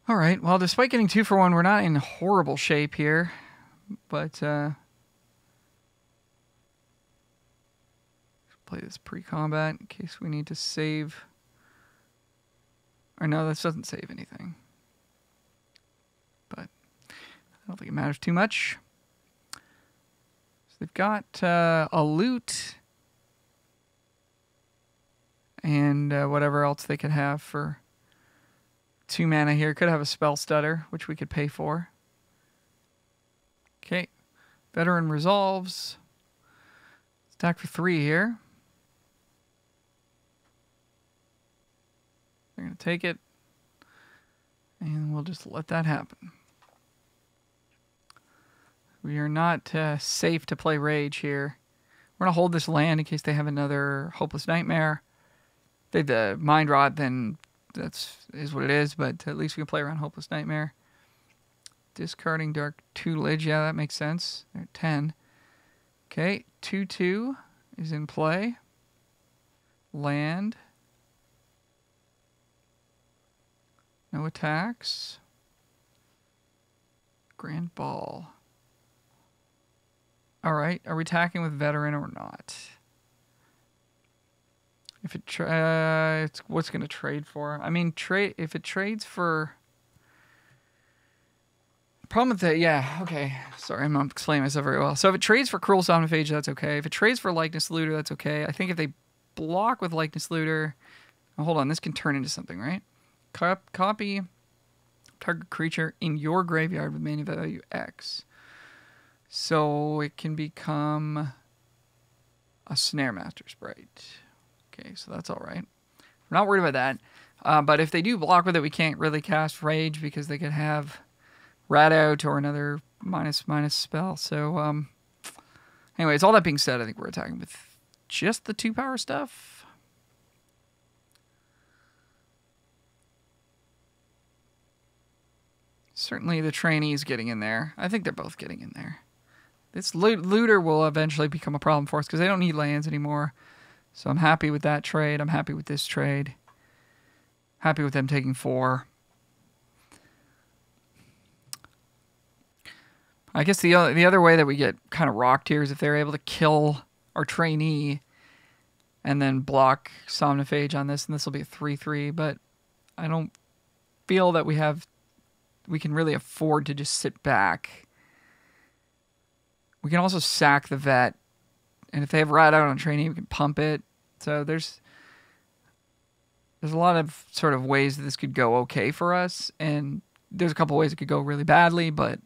All right, well, despite getting 2 for 1, we're not in horrible shape here, but play this pre-combat in case we need to save. Or no, this doesn't save anything. But I don't think it matters too much. So they've got a loot and whatever else they could have for 2 mana here. Could have a spell stutter, which we could pay for. Okay, veteran resolves. Stack for 3 here. They're going to take it, and we'll just let that happen. We are not safe to play Rage here. We're going to hold this land in case they have another Hopeless Nightmare. If they have the Mind Rot, then is what it is, but at least we can play around Hopeless Nightmare. Discarding Dark Tutelage, yeah, that makes sense. They're at 10. Okay, 2/2 is in play. Land. No attacks. Grand Ball. Alright, are we attacking with Veteran or not? If it what's going to trade for? I mean, if it trades for... Problem with that, yeah, okay. Sorry, I'm not explaining myself very well. So if it trades for Cruel Somnophage, that's okay. If it trades for Likeness Looter, that's okay. I think if they block with Likeness Looter... Oh, hold on, this can turn into something, right? Copy target creature in your graveyard with mana value X. So it can become a Snare Master Sprite. Okay, so that's all right. We're not worried about that. But if they do block with it, we can't really cast Rage because they could have Rat Out or another //- spell. So, anyways, all that being said, I think we're attacking with just the 2-power stuff. Certainly the trainee is getting in there. I think they're both getting in there. This looter will eventually become a problem for us because they don't need lands anymore. So I'm happy with that trade. I'm happy with this trade. Happy with them taking 4. I guess the other way that we get kind of rocked here is if they're able to kill our trainee and then block Somnophage on this, and this will be a 3/3. But I don't feel that we can really afford to just sit back. We can also sack the vet. And if they have Rat Out on trainee, we can pump it. So there's a lot of sort of ways that this could go okay for us. And there's a couple ways it could go really badly, but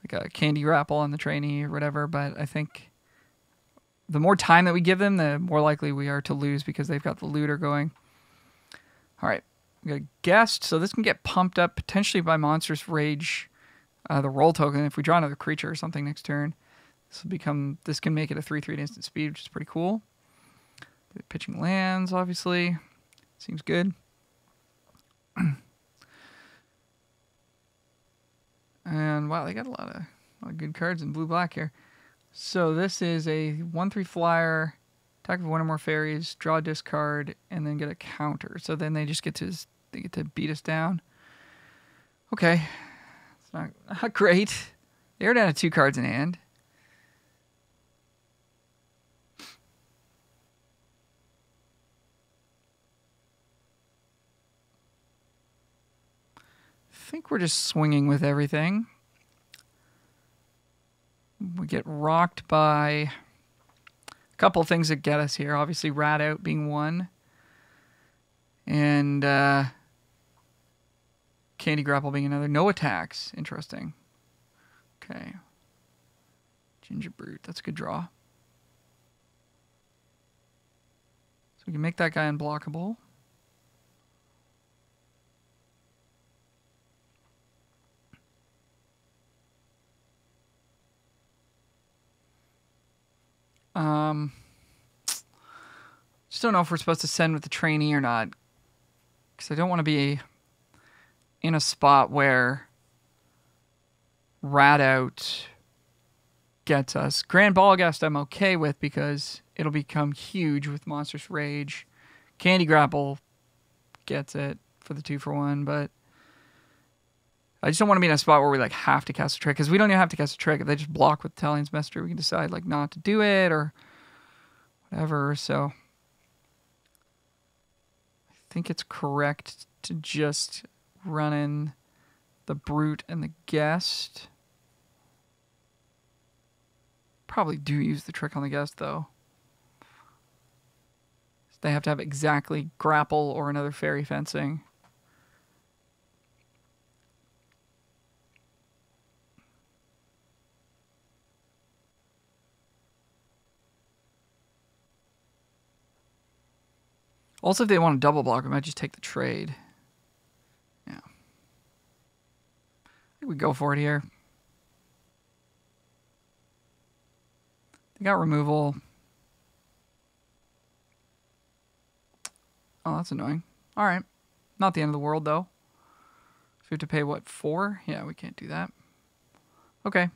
like a Candy Grapple on the trainee or whatever. But I think the more time that we give them, the more likely we are to lose because they've got the looter going. All right. We got a guest, so this can get pumped up potentially by Monstrous Rage, the roll token. If we draw another creature or something next turn, this can make it a 3/3 instant speed, which is pretty cool. Pitching lands, obviously, seems good. And wow, they got a lot of good cards in blue-black here. So this is a 1/3 flyer. Attack with 1 or more fairies, draw a discard, and then get a counter. So then they just get to beat us down. Okay. It's not great. They're down to 2 cards in hand. I think we're just swinging with everything. We get rocked by a couple of things that get us here. Obviously, Rat Out being one. And Candy Grapple being another. No attacks. Interesting. Okay. Ginger Brute. That's a good draw. So we can make that guy unblockable. Just don't know if we're supposed to send with the trainee or not. Because I don't want to be in a spot where Rat Out gets us. Grand Ballgast I'm okay with because it'll become huge with Monstrous Rage. Candy Grapple gets it for the 2-for-1, but I just don't want to be in a spot where we like have to cast a trick, because we don't even have to cast a trick. If they just block with Talion's Messenger, we can decide like not to do it or whatever. So I think it's correct to just run in the Brute and the Guest. Probably do use the trick on the Guest though. They have to have exactly Grapple or another Fairy Fencing. Also, if they want to double block, we might just take the trade. Yeah. I think we go for it here. They got removal. Oh, that's annoying. All right. Not the end of the world, though. So we have to pay, what, 4? Yeah, we can't do that. Okay.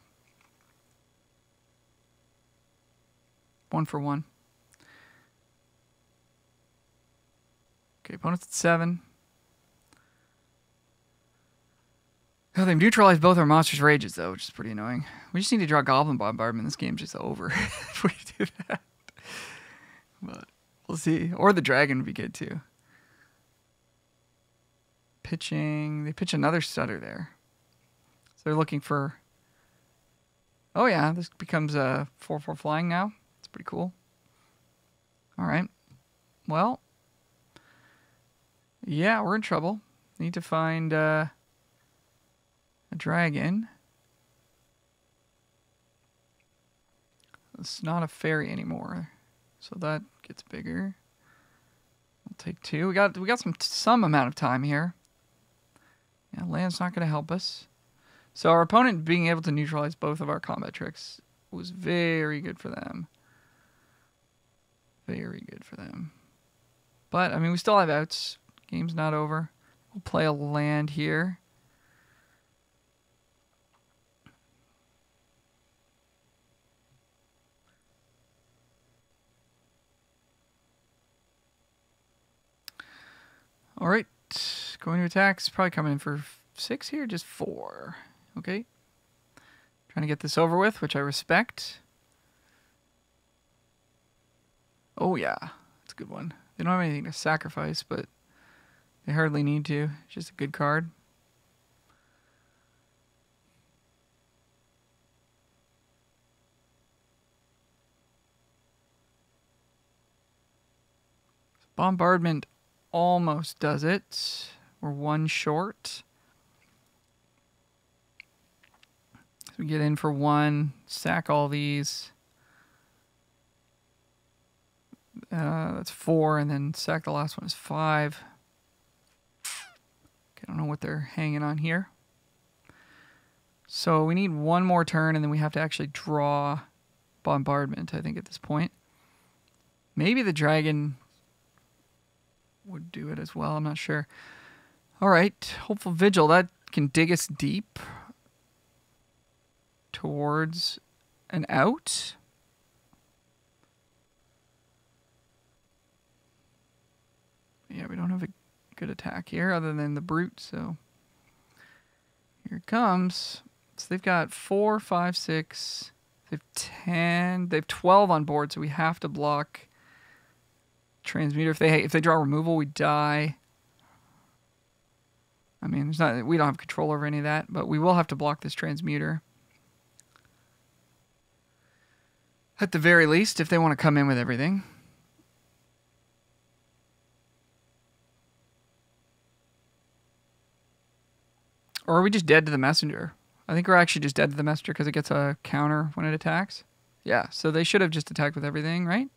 1-for-1. Okay, opponent's at 7. Oh, they've neutralized both our Monstrous Rages, though, which is pretty annoying. We just need to draw Goblin Bombardment. This game's just over if we do that. But we'll see. Or the Dragon would be good, too. Pitching. They pitch another Stutter there. So they're looking for... Oh, yeah, this becomes a 4-4 flying now. It's pretty cool. All right. Well... Yeah, we're in trouble. Need to find a dragon. It's not a fairy anymore, so that gets bigger. We'll take 2. We got some amount of time here. Yeah, land's not going to help us. So our opponent being able to neutralize both of our combat tricks was very good for them. Very good for them. But I mean, we still have outs. Game's not over. We'll play a land here. All right. Going to attack. It's probably coming in for 6 here. Just 4. Okay. Trying to get this over with, which I respect. Oh, yeah. That's a good one. They don't have anything to sacrifice, but... They hardly need to. It's just a good card. Bombardment almost does it. We're 1 short. So we get in for 1. Sack all these. That's 4, and then sack the last one is 5. I don't know what they're hanging on here. So we need 1 more turn, and then we have to actually draw Bombardment, I think, at this point. Maybe the Dragon would do it as well. I'm not sure. All right. Hopeful Vigil. That can dig us deep towards an out. Yeah, we don't have a good attack here other than the Brute, so here it comes. So they've got 4, 5, 6, they've 10, they've 12 on board, so we have to block Transmuter. If they draw removal, we die. I mean, we don't have control over any of that, but we will have to block this Transmuter. At the very least, if they want to come in with everything. Or are we just dead to the Messenger? I think we're actually just dead to the Messenger because it gets a counter when it attacks. Yeah, so they should have just attacked with everything, right?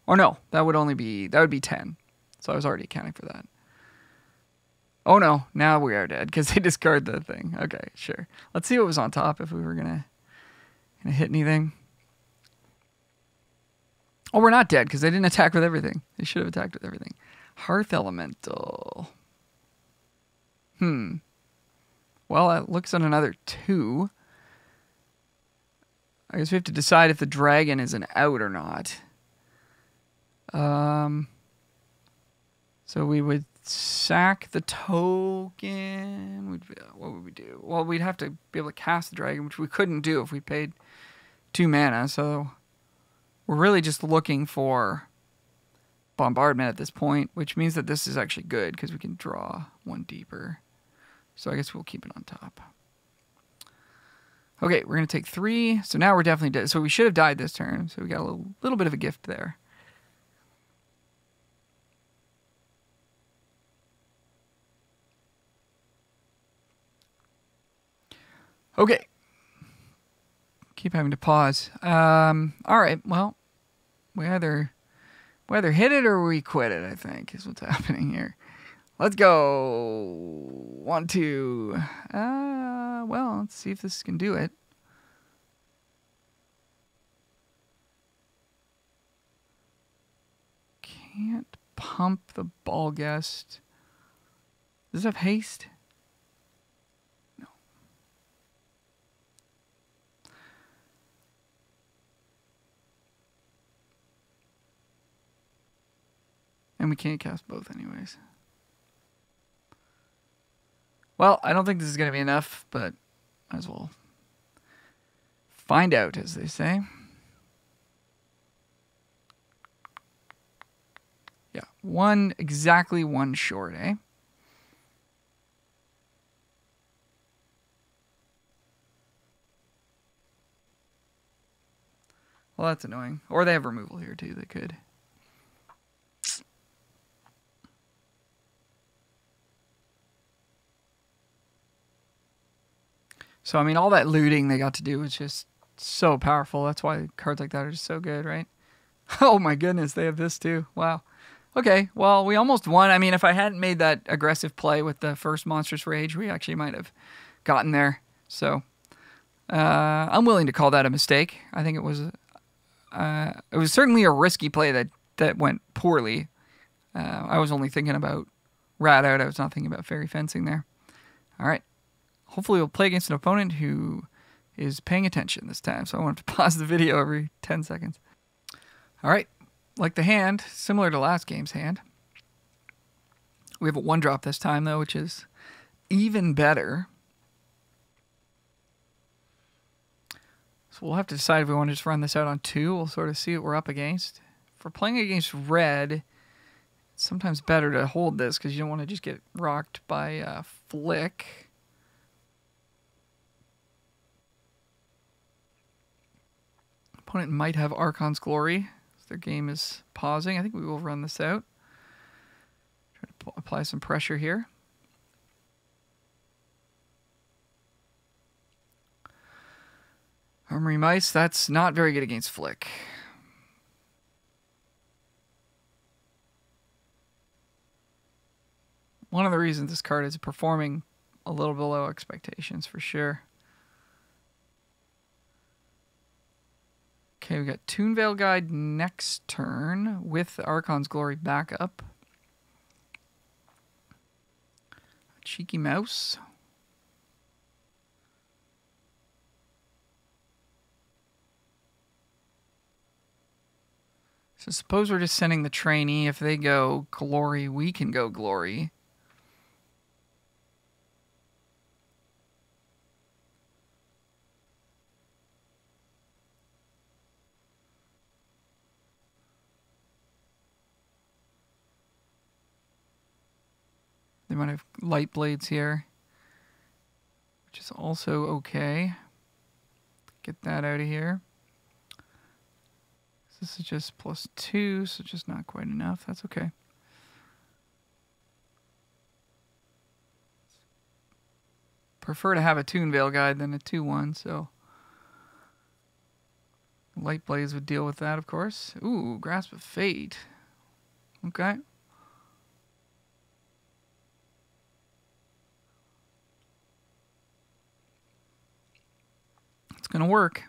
Or no, that would be 10. So I was already accounting for that. Oh no, now we are dead because they discard the thing. Okay, sure. Let's see what was on top if we were gonna hit anything. Oh, we're not dead because they didn't attack with everything. They should have attacked with everything. Hearth Elemental. Well, that looks at another 2. I guess we have to decide if the dragon is an out or not. So we would sack the token. What would we do? Well, we'd have to be able to cast the dragon, which we couldn't do if we paid 2 mana. So we're really just looking for bombardment at this point, which means that this is actually good because we can draw 1 deeper. So I guess we'll keep it on top. Okay, we're going to take 3. So now we're definitely dead. So we should have died this turn. So we got a little bit of a gift there. Okay. Keep having to pause. All right, well, we either hit it or we quit it, I think, is what's happening here. Let's go. 1, 2. Well, let's see if this can do it. Can't pump the ball guest. Does it have haste? No. And we can't cast both anyways. Well, I don't think this is going to be enough, but might as well find out, as they say. Yeah, exactly one short, eh? Well, that's annoying. Or they have removal here, too. They could. So, I mean, all that looting they got to do was just so powerful. That's why cards like that are just so good, right? Oh, my goodness. They have this, too. Wow. Okay, well, we almost won. I mean, if I hadn't made that aggressive play with the first Monstrous Rage, we actually might have gotten there. So, I'm willing to call that a mistake. I think it was certainly a risky play that went poorly. I was only thinking about Rat Out. I was not thinking about Fairy Fencing there. All right. Hopefully we'll play against an opponent who is paying attention this time, so I won't have to pause the video every 10 seconds. All right. Like the hand, similar to last game's hand. We have a 1-drop this time, though, which is even better. So we'll have to decide if we want to just run this out on 2. We'll sort of see what we're up against. If we're playing against red, it's sometimes better to hold this because you don't want to just get rocked by Flick. Opponent might have Archon's Glory. Their game is pausing. I think we will run this out. Try to apply some pressure here. Armory Mice, that's not very good against Flick. One of the reasons this card is performing a little below expectations for sure. Okay, we got Toonveil Guide next turn with Archon's Glory backup. Cheeky Mouse. So suppose we're just sending the trainee. If they go Glory, we can go Glory. They might have light blades here, which is also okay. Get that out of here. This is just +2, so just not quite enough. That's okay. Prefer to have a Toonveil Guide than a 2/1, so light blades would deal with that, of course. Ooh, Grasp of Fate. Okay. It's gonna work.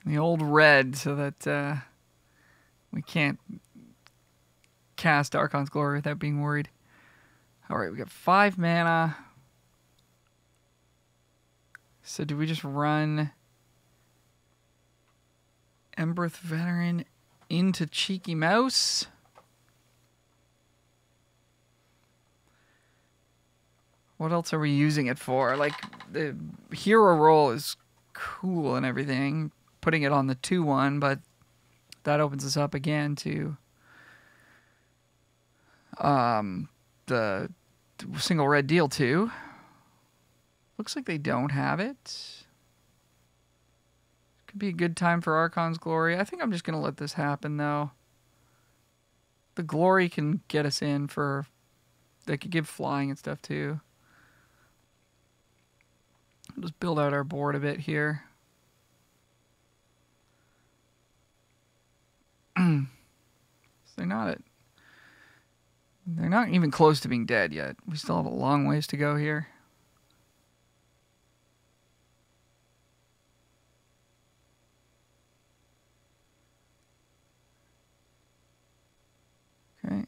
The old red, so that we can't cast Archon's Glory without being worried. All right, we got 5 mana. So do we just run Embereth Veteran into Cheeky Mouse? What else are we using it for? Like, the hero roll is cool and everything, putting it on the 2/1, but that opens us up again to the single red deal 2. Looks like they don't have it. Could be a good time for Archon's Glory. I think I'm just going to let this happen, though. The Glory can get us in for... They could give flying and stuff, too. I'll just build out our board a bit here. So they're not even close to being dead yet. We still have a long ways to go here. Okay.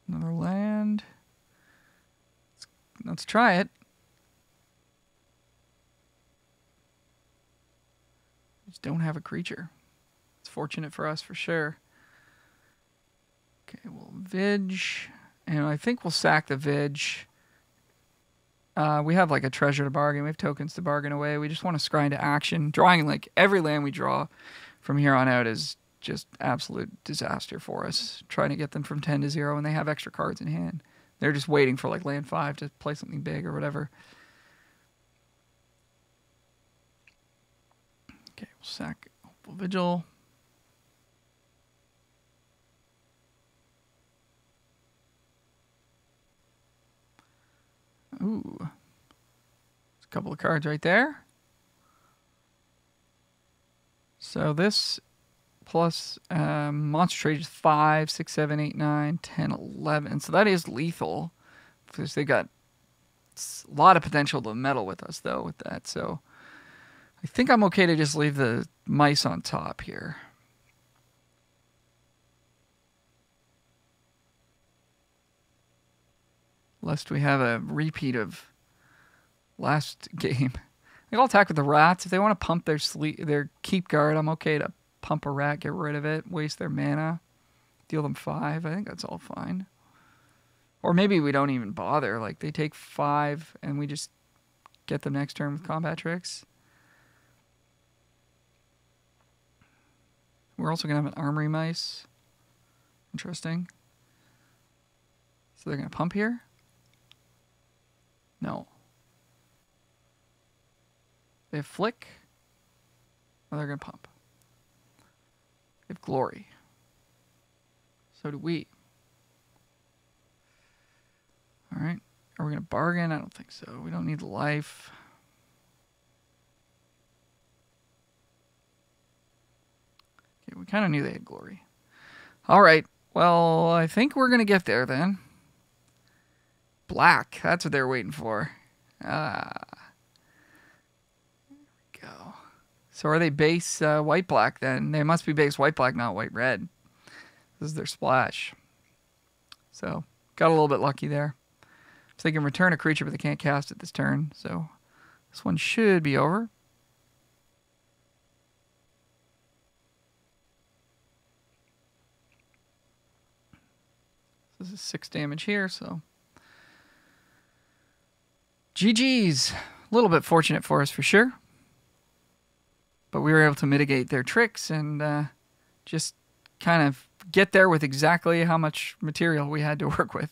Another land. Let's try it. Just don't have a creature. It's fortunate for us for sure. Okay, we'll Vig. And I think we'll sack the Vig. We have like a treasure to bargain. We have tokens to bargain away. We just want to scry into action. Drawing like every land we draw from here on out is just absolute disaster for us. Trying to get them from 10 to 0 and they have extra cards in hand. They're just waiting for like land 5 to play something big or whatever. Okay, we'll sack Hopeful Vigil. Ooh. There's a couple of cards right there. So this plus monster trade is 5, 6, 7, 8, 9, 10, 11. So that is lethal. Because they got a lot of potential to meddle with us, though, with that. So I think I'm okay to just leave the mice on top here. Lest we have a repeat of last game. I'll attack with the rats. If they want to pump their keep guard, I'm okay to pump a rat, get rid of it, waste their mana, deal them 5. I think that's all fine. Or maybe we don't even bother. Like, they take 5 and we just get them next turn with combat tricks. We're also going to have an armory mice. Interesting. So they're going to pump here? No. They have flick. Oh, they're going to pump. They have glory. So do we. All right. Are we going to bargain? I don't think so. We don't need life. Okay, we kind of knew they had glory. All right. Well, I think we're going to get there then. Black. That's what they're waiting for. Ah. There we go. So are they base white-black then? They must be base white-black, not white-red. This is their splash. So, got a little bit lucky there. So they can return a creature, but they can't cast it this turn. So, this one should be over. This is 6 damage here, so... GG's. A little bit fortunate for us for sure. But we were able to mitigate their tricks and just kind of get there with exactly how much material we had to work with.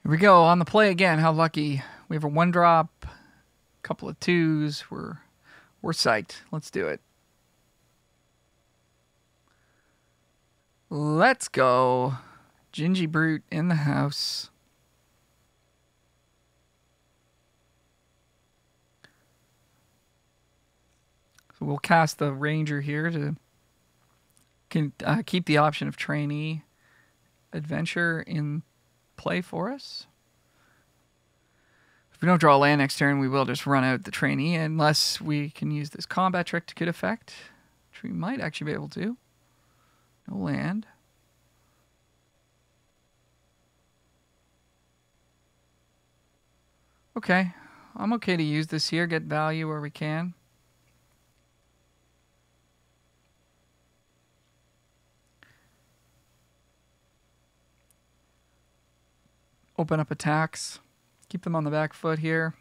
Here we go, on the play again. How lucky. We have a 1-drop, a couple of 2s. We're psyched. Let's do it. Let's go. Gingy Brute in the house. So we'll cast the Ranger here to keep the option of Trainee Adventure in play for us. If we don't draw a land next turn, we will just run out the Trainee unless we can use this combat trick to good effect, which we might actually be able to. No land. Okay. I'm okay to use this here, get value where we can. Open up attacks. Keep them on the back foot here.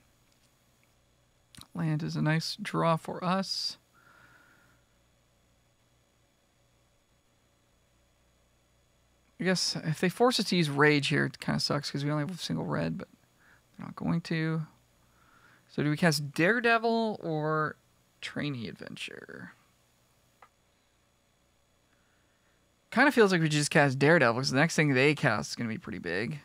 Land is a nice draw for us. I guess if they force us to use Rage here, it kind of sucks because we only have a single red, but they're not going to. So do we cast Daredevil or Trainee Adventure? Kind of feels like we just cast Daredevil because the next thing they cast is going to be pretty big.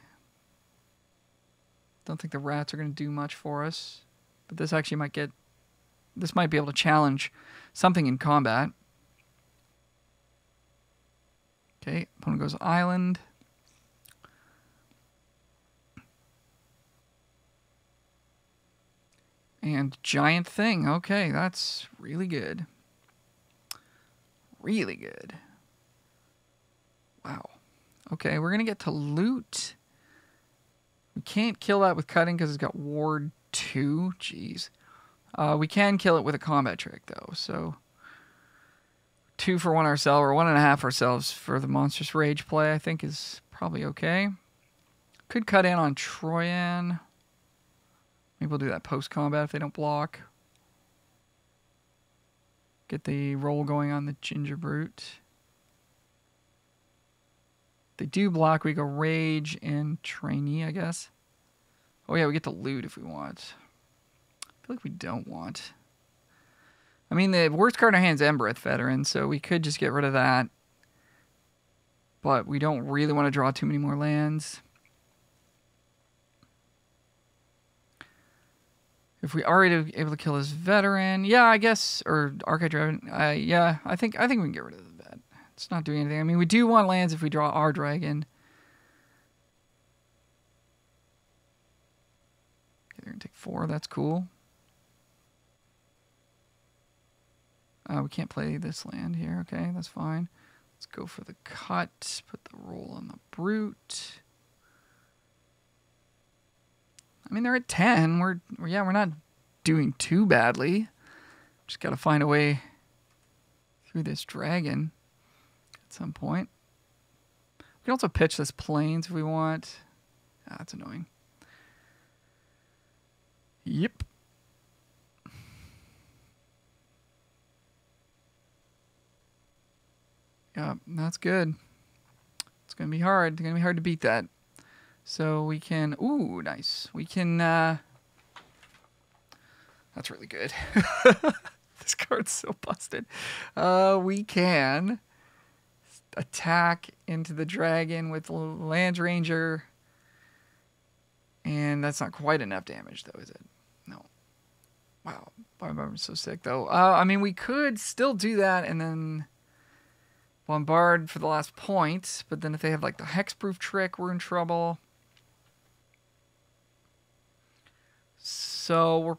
Don't think the rats are going to do much for us. But this actually might get... This might be able to challenge something in combat. Okay, opponent goes Island. And Giant Thing. Okay, that's really good. Really good. Wow. Okay, we're going to get to loot. We can't kill that with cutting because it's got Ward 2. Jeez. We can kill it with a combat trick, though. So 2 for 1 ourselves, or 1.5 ourselves for the Monstrous Rage play, I think is probably okay. Could cut in on Troyan. Maybe we'll do that post-combat if they don't block. Get the roll going on the Ginger Brute. If they do block, we go Rage and Trainee, I guess. Oh yeah, we get to loot if we want. I feel like we don't want. I mean, the worst card in our hand is Embereth Veteran, so we could just get rid of that. But we don't really want to draw too many more lands. If we are able to kill this Veteran, yeah, I guess, or Archive Dragon, yeah, I think we can get rid of the vet. It's not doing anything. I mean, we do want lands if we draw our dragon. Okay, they're gonna take 4. That's cool. We can't play this land here. Okay, that's fine. Let's go for the cut. Put the roll on the Brute. I mean, they're at 10. We're not doing too badly. Just got to find a way through this dragon at some point. We can also pitch this Plains if we want. Ah, that's annoying. Yep. Yeah, that's good. It's going to be hard. It's going to be hard to beat that. So we can... Ooh, nice. We can... That's really good. This card's so busted. We can attack into the dragon with Land Ranger. And that's not quite enough damage, though, is it? No. Wow. I'm so sick, though. I mean, we could still do that and then... bombard for the last point, but then if they have like the hexproof trick, we're in trouble. So we're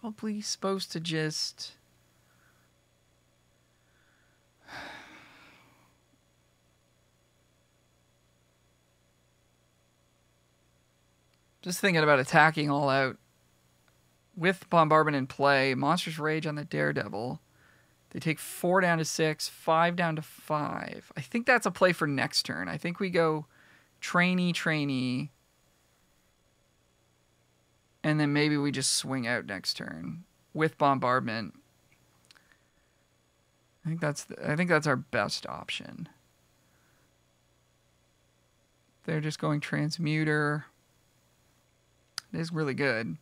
probably supposed to just thinking about attacking all out with bombardment in play. Monstrous Rage on the Daredevil. They take 4 down to 6, 5 down to 5. I think that's a play for next turn. I think we go trainee, and then maybe we just swing out next turn with bombardment. I think that's our best option. They're just going transmuter. It is really good.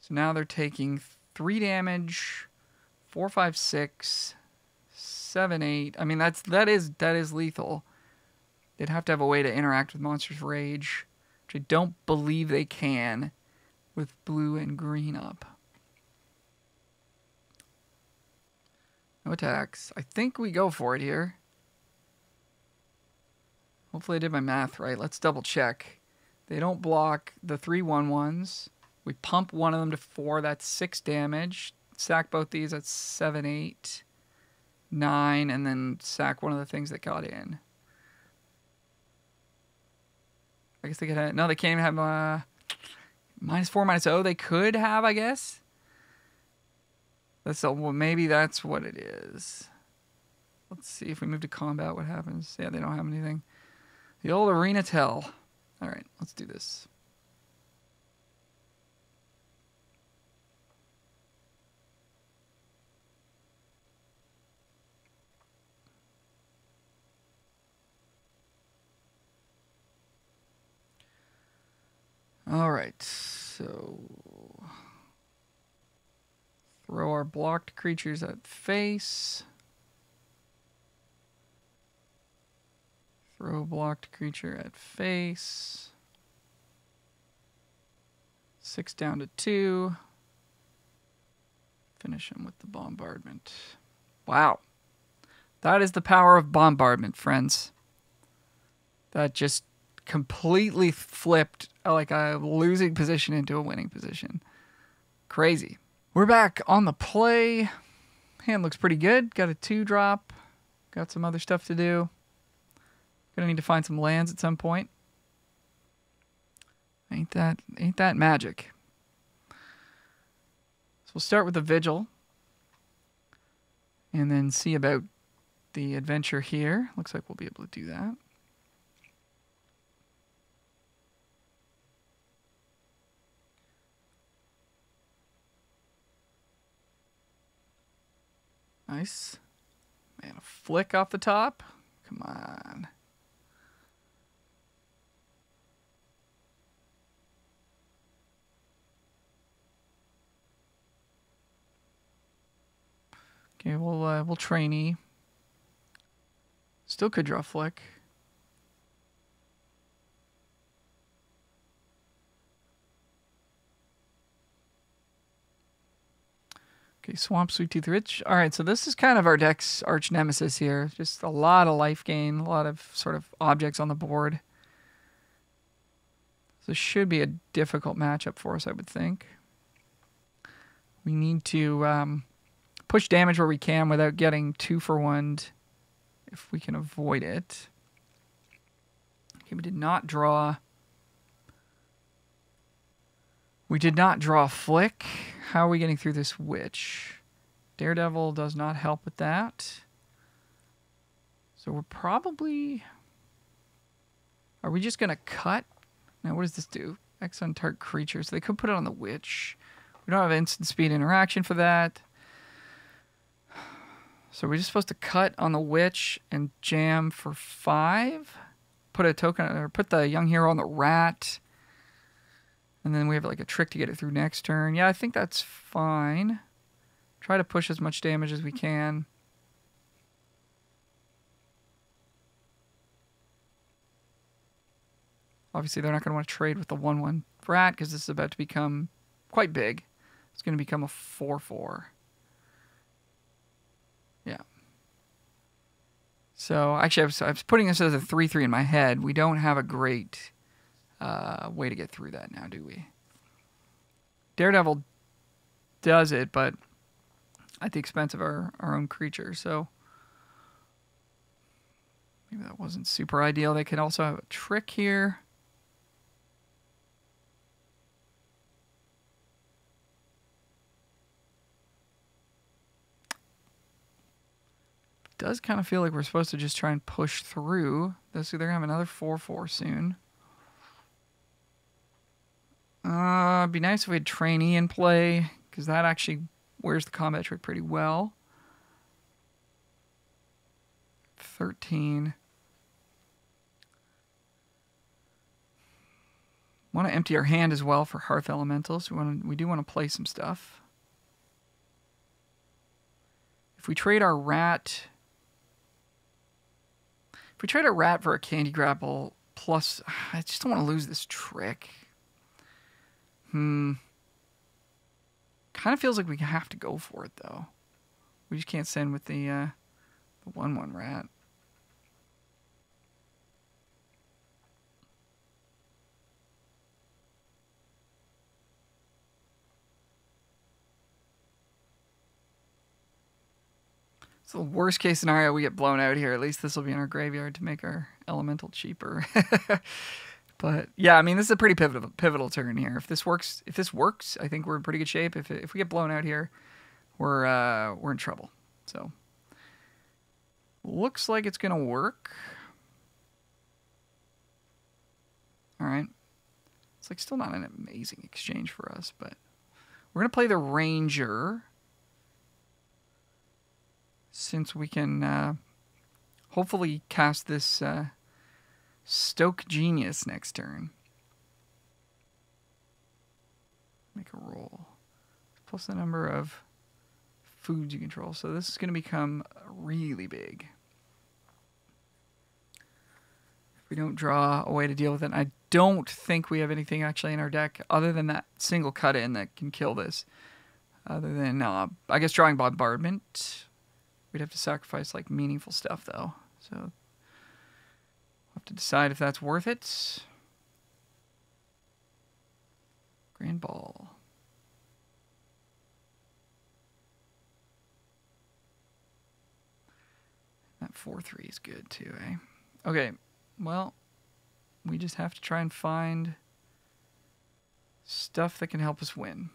So now they're taking 3 damage. 4, 5, 6, 7, 8. I mean, that is lethal. They'd have to have a way to interact with Monstrous Rage, which I don't believe they can with blue and green up. No attacks. I think we go for it here. Hopefully I did my math right. Let's double check. They don't block the 3/1/1s. We pump one of them to 4. That's 6 damage. Sack both these, that's 7, 8, 9, and then sack one of the things that got in. I guess they could have... No, they can't even have... -4, -0. They could have, I guess. Well, maybe that's what it is. Let's see if we move to combat, what happens. Yeah, they don't have anything. The old arena tell. All right, let's do this. All right, so throw our blocked creatures at face. Throw blocked creature at face. 6 down to 2. Finish him with the bombardment. Wow. That is the power of bombardment, friends. That just completely flipped like a losing position into a winning position. Crazy. We're back on the play. Hand looks pretty good. Got a 2-drop. Got some other stuff to do. Gonna need to find some lands at some point. Ain't that magic? So we'll start with the Vigil. And then see about the adventure here. Looks like we'll be able to do that. Nice. Man, a flick off the top. Come on. Okay, we'll trainee. Still could draw flick. Okay, Swamp, Sweet Tooth Rich. All right, so this is kind of our deck's arch nemesis here. Just a lot of life gain, a lot of sort of objects on the board. So this should be a difficult matchup for us, I would think. We need to push damage where we can without getting 2-for-1'd if we can avoid it. Okay, we did not draw. We did not draw flick. How are we getting through this witch? Daredevil does not help with that. So we're probably... Are we just going to cut? Now, what does this do? X on target creatures. So they could put it on the witch. We don't have instant speed interaction for that. So we're just supposed to cut on the witch and jam for 5. Put a token, or put the young hero on the rat. And then we have like a trick to get it through next turn. Yeah, I think that's fine. Try to push as much damage as we can. Obviously, they're not going to want to trade with the 1/1 rat because this is about to become quite big. It's going to become a 4/4. Yeah. So, actually, I was putting this as a 3/3 in my head. We don't have a great way to get through that now, do we? Daredevil does it, but at the expense of our own creature, so maybe that wasn't super ideal. They could also have a trick here. It does kind of feel like we're supposed to just try and push through. They're going to have another 4/4 soon. It'd be nice if we had trainee in play, because that actually wears the combat trick pretty well. 13. Want to empty our hand as well for Hearth Elementals. We do want to play some stuff. If we trade our rat... If we trade our rat for a Candy Grapple, plus... I just don't want to lose this trick. Kind of feels like we have to go for it, though. We just can't send with the 1/1 rat. So the worst case scenario, we get blown out here. At least this will be in our graveyard to make our elemental cheaper. But yeah, I mean, this is a pretty pivotal turn here. If this works, I think we're in pretty good shape. If we get blown out here, we're in trouble. So looks like it's gonna work. All right. It's like still not an amazing exchange for us, but we're gonna play the Ranger since we can hopefully cast this Stoke Genius next turn. Make a roll. Plus the number of foods you control. So this is going to become really big. If we don't draw a way to deal with it, I don't think we have anything actually in our deck other than that single cut-in that can kill this. Other than, I guess, drawing Bombardment. We'd have to sacrifice, like, meaningful stuff, though. So we'll have to decide if that's worth it. Grand Ball. That 4/3 is good, too, eh? Okay, well, we just have to try and find stuff that can help us win.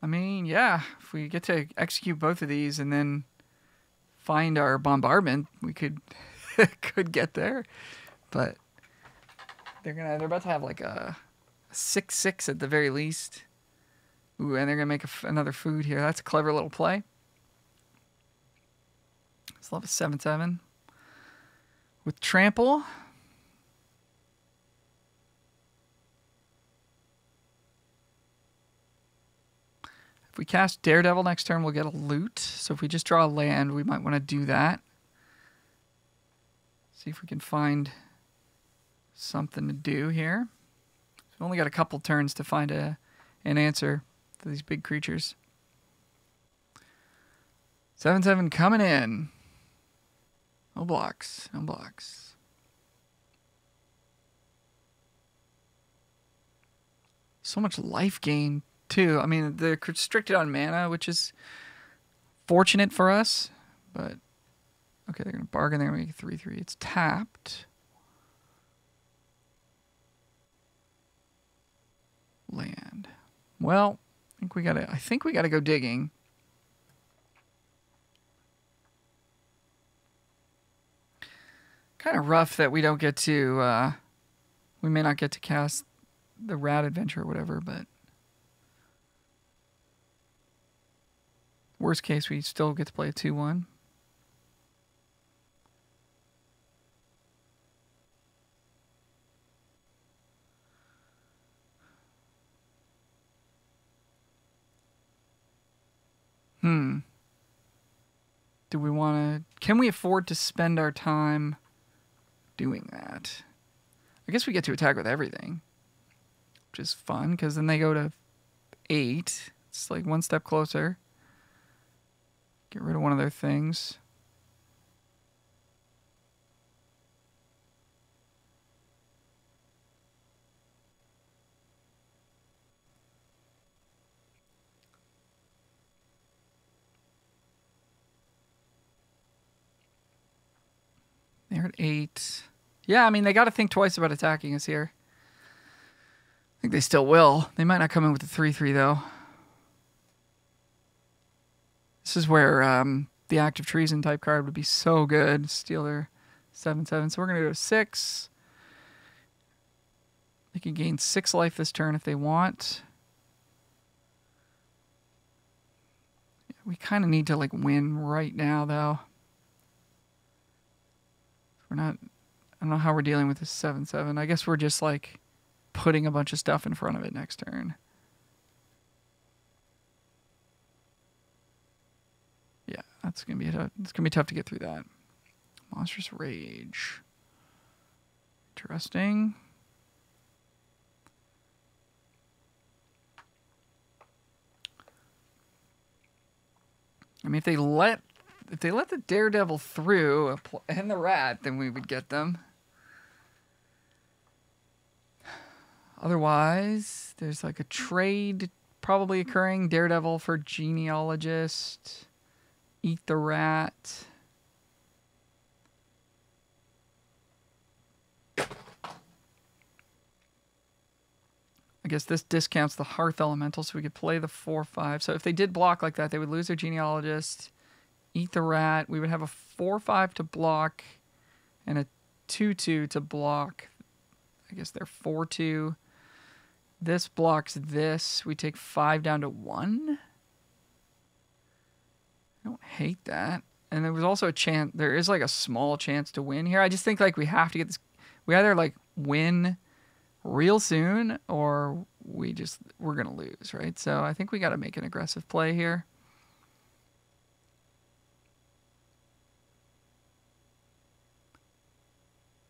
I mean, yeah, if we get to execute both of these and then find our Bombardment, we could could get there. But they're about to have like a 6/6 at the very least. Ooh, and they're gonna make another food here. That's a clever little play. Still have a 7/7 with Trample. If we cast Daredevil next turn, we'll get a loot. So if we just draw a land, we might want to do that. See if we can find something to do here. We've only got a couple turns to find an answer to these big creatures. 7/7 coming in. No blocks. No blocks. So much life gain, too. I mean, they're restricted on mana, which is fortunate for us. But, okay, they're going to bargain. They're going to make a 3/3. It's tapped. Land. Well, I think we gotta go digging. Kind of rough that we don't get to, we may not get to cast the Rat Adventure or whatever, but worst case, we still get to play a 2/1. Do we want to... Can we afford to spend our time doing that? I guess we get to attack with everything, which is fun, because then they go to 8. It's like one step closer. Get rid of one of their things. They're at 8. Yeah, I mean, they got to think twice about attacking us here. I think they still will. They might not come in with the 3/3, though. This is where the Act of Treason type card would be so good. Steal their 7/7. So we're going to go to 6. They can gain 6 life this turn if they want. We kind of need to, like, win right now, though. We're not... I don't know how we're dealing with this 7/7. I guess we're just, like, putting a bunch of stuff in front of it next turn. Yeah, it's gonna be tough to get through that. Monstrous Rage. Interesting. I mean, if they let the Daredevil through and the Rat, then we would get them. Otherwise, there's like a trade probably occurring. Daredevil for Genealogist. Eat the Rat. I guess this discounts the Hearth Elemental, so we could play the 4/5. So if they did block like that, they would lose their Genealogist, eat the rat. We would have a 4/5 to block and a 2/2 to block. I guess they're 4/2. This blocks this. We take 5 down to 1. I don't hate that. And there was also a chance, there is like a small chance to win here. I just think like we have to get this, we either like win real soon or we're going to lose, right? So I think we got to make an aggressive play here.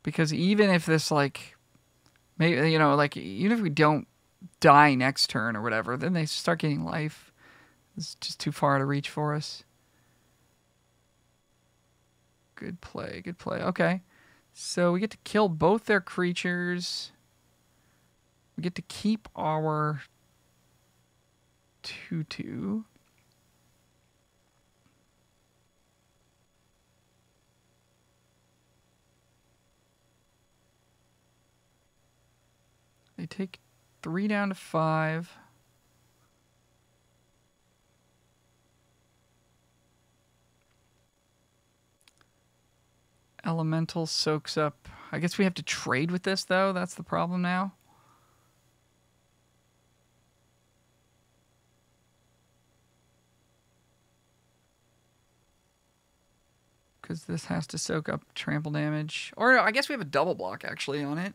Because even if this like, maybe, you know, like even if we don't die next turn or whatever, then they start getting life. It's just too far to reach for us. Good play, good play. Okay. So we get to kill both their creatures. We get to keep our 2/2. They take 3 down to 5. Elemental soaks up. I guess we have to trade with this, though. That's the problem now. Because this has to soak up trample damage. Or no, I guess we have a double block, actually, on it.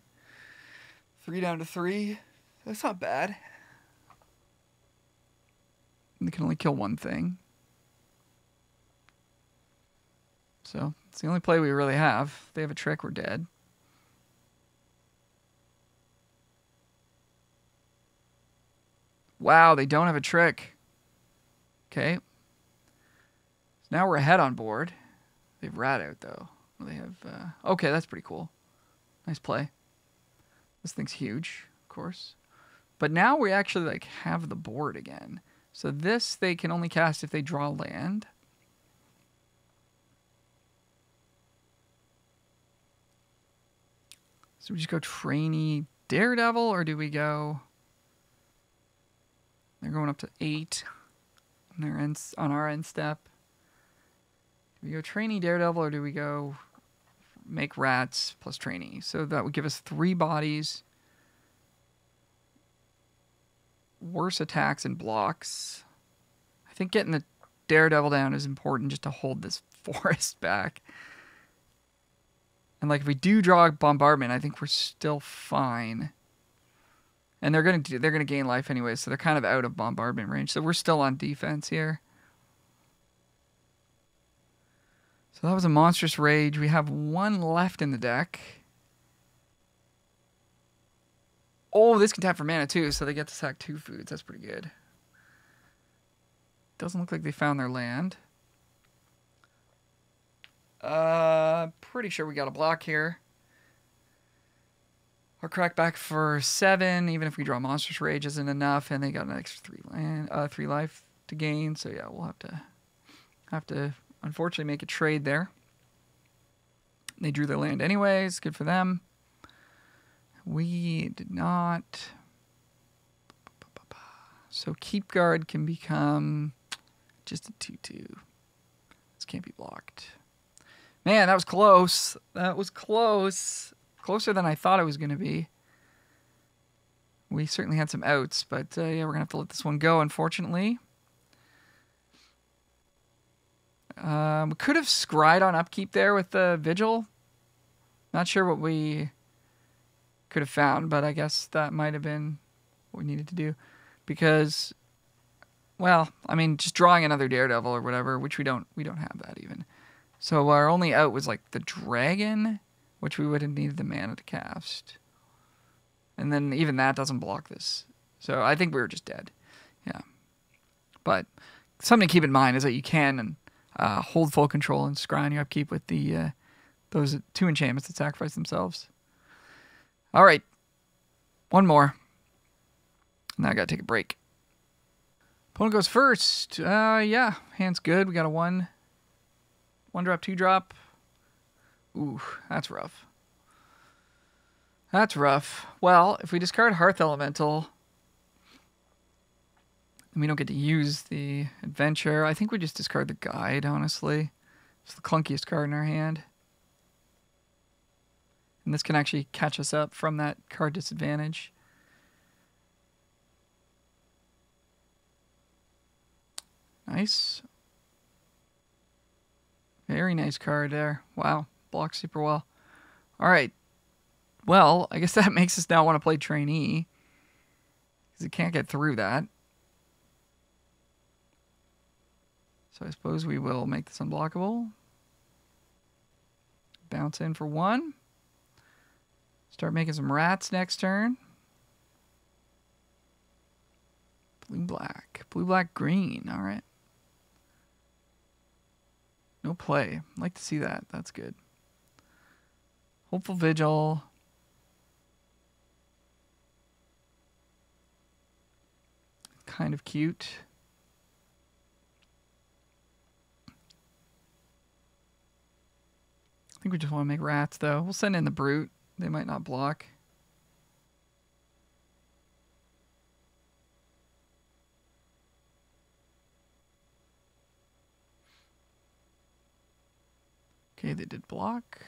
3 down to 3. That's not bad. They can only kill one thing. So it's the only play we really have. If they have a trick, we're dead. Wow, they don't have a trick. Okay. So now we're ahead on board. They have rat out, though. They have... okay, that's pretty cool. Nice play. This thing's huge, of course. But now we actually like have the board again. So this they can only cast if they draw land. So we just go Trainee Daredevil, or do we go... They're going up to 8 on our end step. Do we go Trainee Daredevil, or do we go make rats plus Trainee? So that would give us 3 bodies. Worse attacks and blocks. I think getting the Daredevil down is important just to hold this forest back. And like if we do draw Bombardment, I think we're still fine. And they're gonna gain life anyway, so they're kind of out of Bombardment range. So we're still on defense here. So that was a Monstrous Rage. We have 1 left in the deck. Oh, this can tap for mana too, so they get to sack 2 foods. That's pretty good. Doesn't look like they found their land. Pretty sure we got a block here. Our crackback for 7, even if we draw Monstrous Rage isn't enough, and they got an extra 3 life to gain. So yeah, we'll have to unfortunately make a trade there. They drew their land anyways. Good for them. We did not. So Keep Guard can become just a 2/2. This can't be blocked. Man, that was close. That was close. Closer than I thought it was going to be. We certainly had some outs, but yeah, we're going to have to let this one go, unfortunately. We could have scryed on upkeep there with the Vigil. Not sure what we could have found, but I guess that might have been what we needed to do. Because, well, I mean, just drawing another Daredevil or whatever, which we don't have that even. So our only out was like the Dragon, which we would have needed the mana to cast. And then even that doesn't block this. So I think we were just dead. Yeah. But something to keep in mind is that you can hold full control and scry on your upkeep with the those 2 enchantments that sacrifice themselves. All right. One more. Now I got to take a break. Opponent goes first. Yeah. Hand's good. We got a 1 drop, 2 drop. Ooh, that's rough. That's rough. Well, if we discard Hearth Elemental, And we don't get to use the adventure. I think we just discard the guide, honestly. It's the clunkiest card in our hand. And this can actually catch us up from that card disadvantage. Nice. Very nice card there. Wow. Blocks super well. All right. Well, I guess that makes us now want to play Trainee. Because it can't get through that. So I suppose we will make this unblockable. Bounce in for 1. Start making some rats next turn. Blue, black. Blue, black, green. All right. No play. I'd like to see that. That's good. Hopeful Vigil. Kind of cute. I think we just want to make rats, though. We'll send in the Brute. They might not block. Okay, they did block.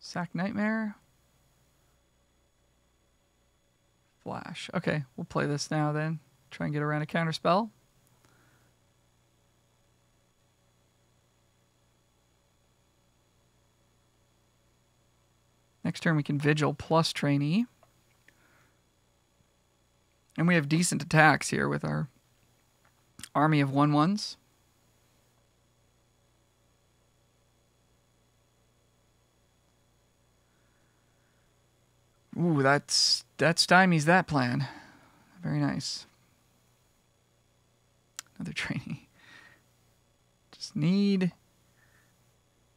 Sack Nightmare. Flash. Okay, we'll play this now then. Try and get around a counterspell. Next turn we can Vigil plus Trainee. And we have decent attacks here with our army of 1/1s. Ooh, that stymies that plan. Very nice. Another Trainee. Just need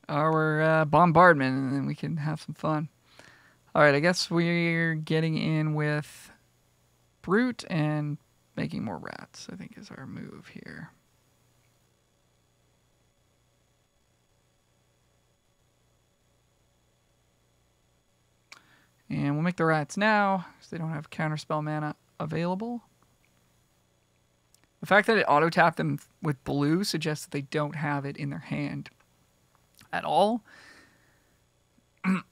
our bombardment and then we can have some fun. All right, I guess we're getting in with Brute and making more rats, I think is our move here. And we'll make the rats now, because they don't have counterspell mana available. The fact that it auto-tapped them with blue suggests that they don't have it in their hand at all.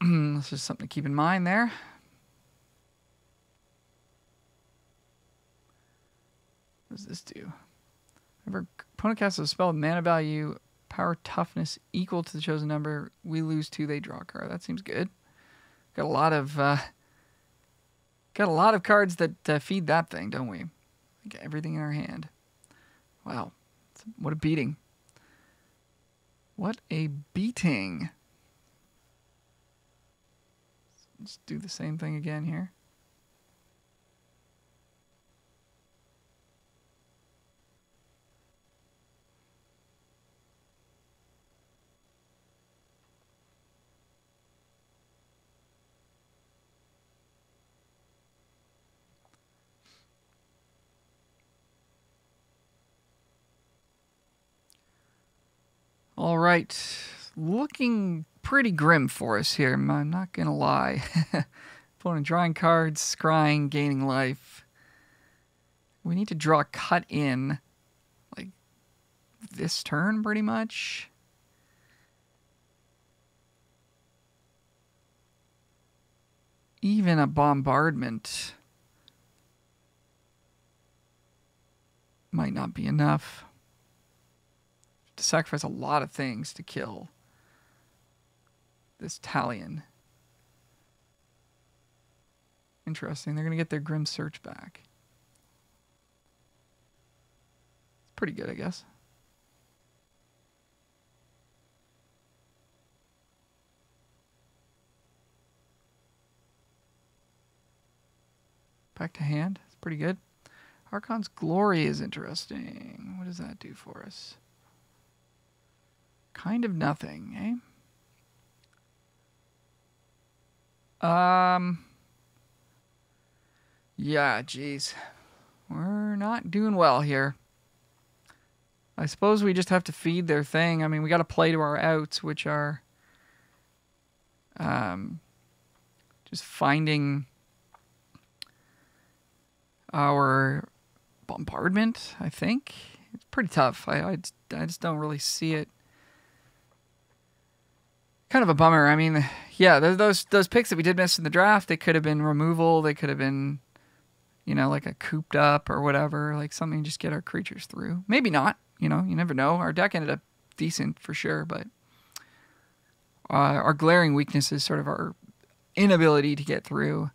This is something to keep in mind there. What does this do? Whenever opponent casts a spell with mana value, power, toughness equal to the chosen number, we lose 2, they draw a card. That seems good. Got a lot of cards that feed that thing, don't we? Got everything in our hand. Wow, what a beating! What a beating! Let's do the same thing again here. All right, looking pretty grim for us here, I'm not going to lie. Opponent drawing cards, scrying, gaining life. We need to draw a cut in, like, this turn, pretty much. Even a bombardment might not be enough. To sacrifice a lot of things to kill this Talion. Interesting. They're going to get their Grim Search back. It's pretty good, I guess. Back to hand. It's pretty good. Archon's Glory is interesting. What does that do for us? Kind of nothing, eh? Yeah, geez. We're not doing well here. I suppose we just have to feed their thing. I mean, we got to play to our outs, which are just finding our Bombardment, I think. It's pretty tough. I just don't really see it. Kind of a bummer. I mean, yeah, those picks that we did miss in the draft, they could have been removal. They could have been, like a cooped up or whatever, like something to just get our creatures through. Maybe not. You never know. Our deck ended up decent for sure, but our glaring weakness is sort of our inability to get through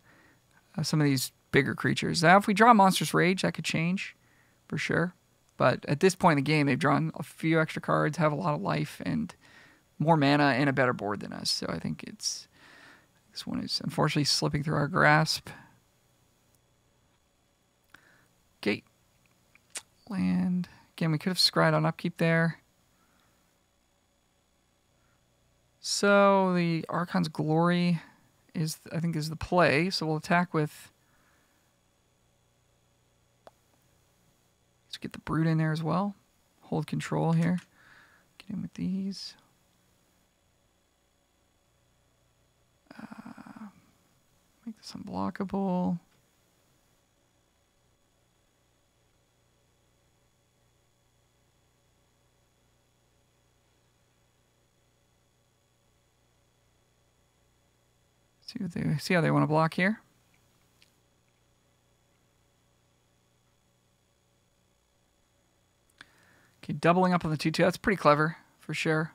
some of these bigger creatures. Now, if we draw Monstrous Rage, that could change for sure. But at this point in the game, they've drawn a few extra cards, have a lot of life, and more mana and a better board than us. So I think this one is unfortunately slipping through our grasp. Gate. Land. Again, we could have scryed on upkeep there. So the Archon's Glory I think is the play. So we'll attack with... Let's get the Brute in there as well. Hold control here. Get in with these. Make this unblockable. See how they want to block here. Okay, doubling up on the 2/2. That's pretty clever for sure.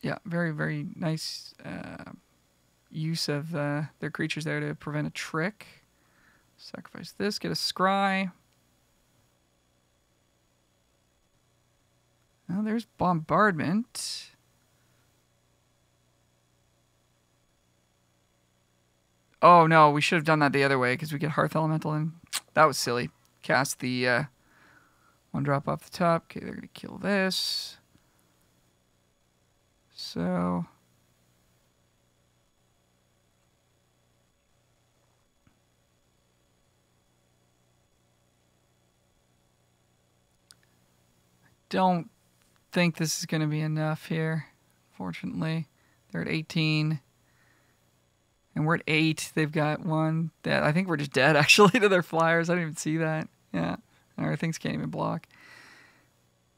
Yeah, very, very nice use of their creatures there to prevent a trick. Sacrifice this, get a scry. Now there's Bombardment. Oh no, we should have done that the other way because we get Hearth Elemental in. That was silly. Cast the 1-drop off the top. Okay, they're going to kill this. So... don't think this is going to be enough here, fortunately. They're at 18. And we're at 8. They've got 1. I think we're just dead, actually, to their flyers. I didn't even see that. Yeah. And our things can't even block.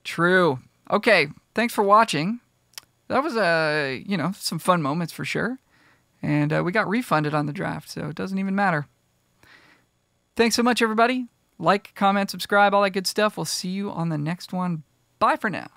True. Okay. Thanks for watching. That was, some fun moments for sure. And we got refunded on the draft, so it doesn't even matter. Thanks so much, everybody. Like, comment, subscribe, all that good stuff. We'll see you on the next one. Bye for now.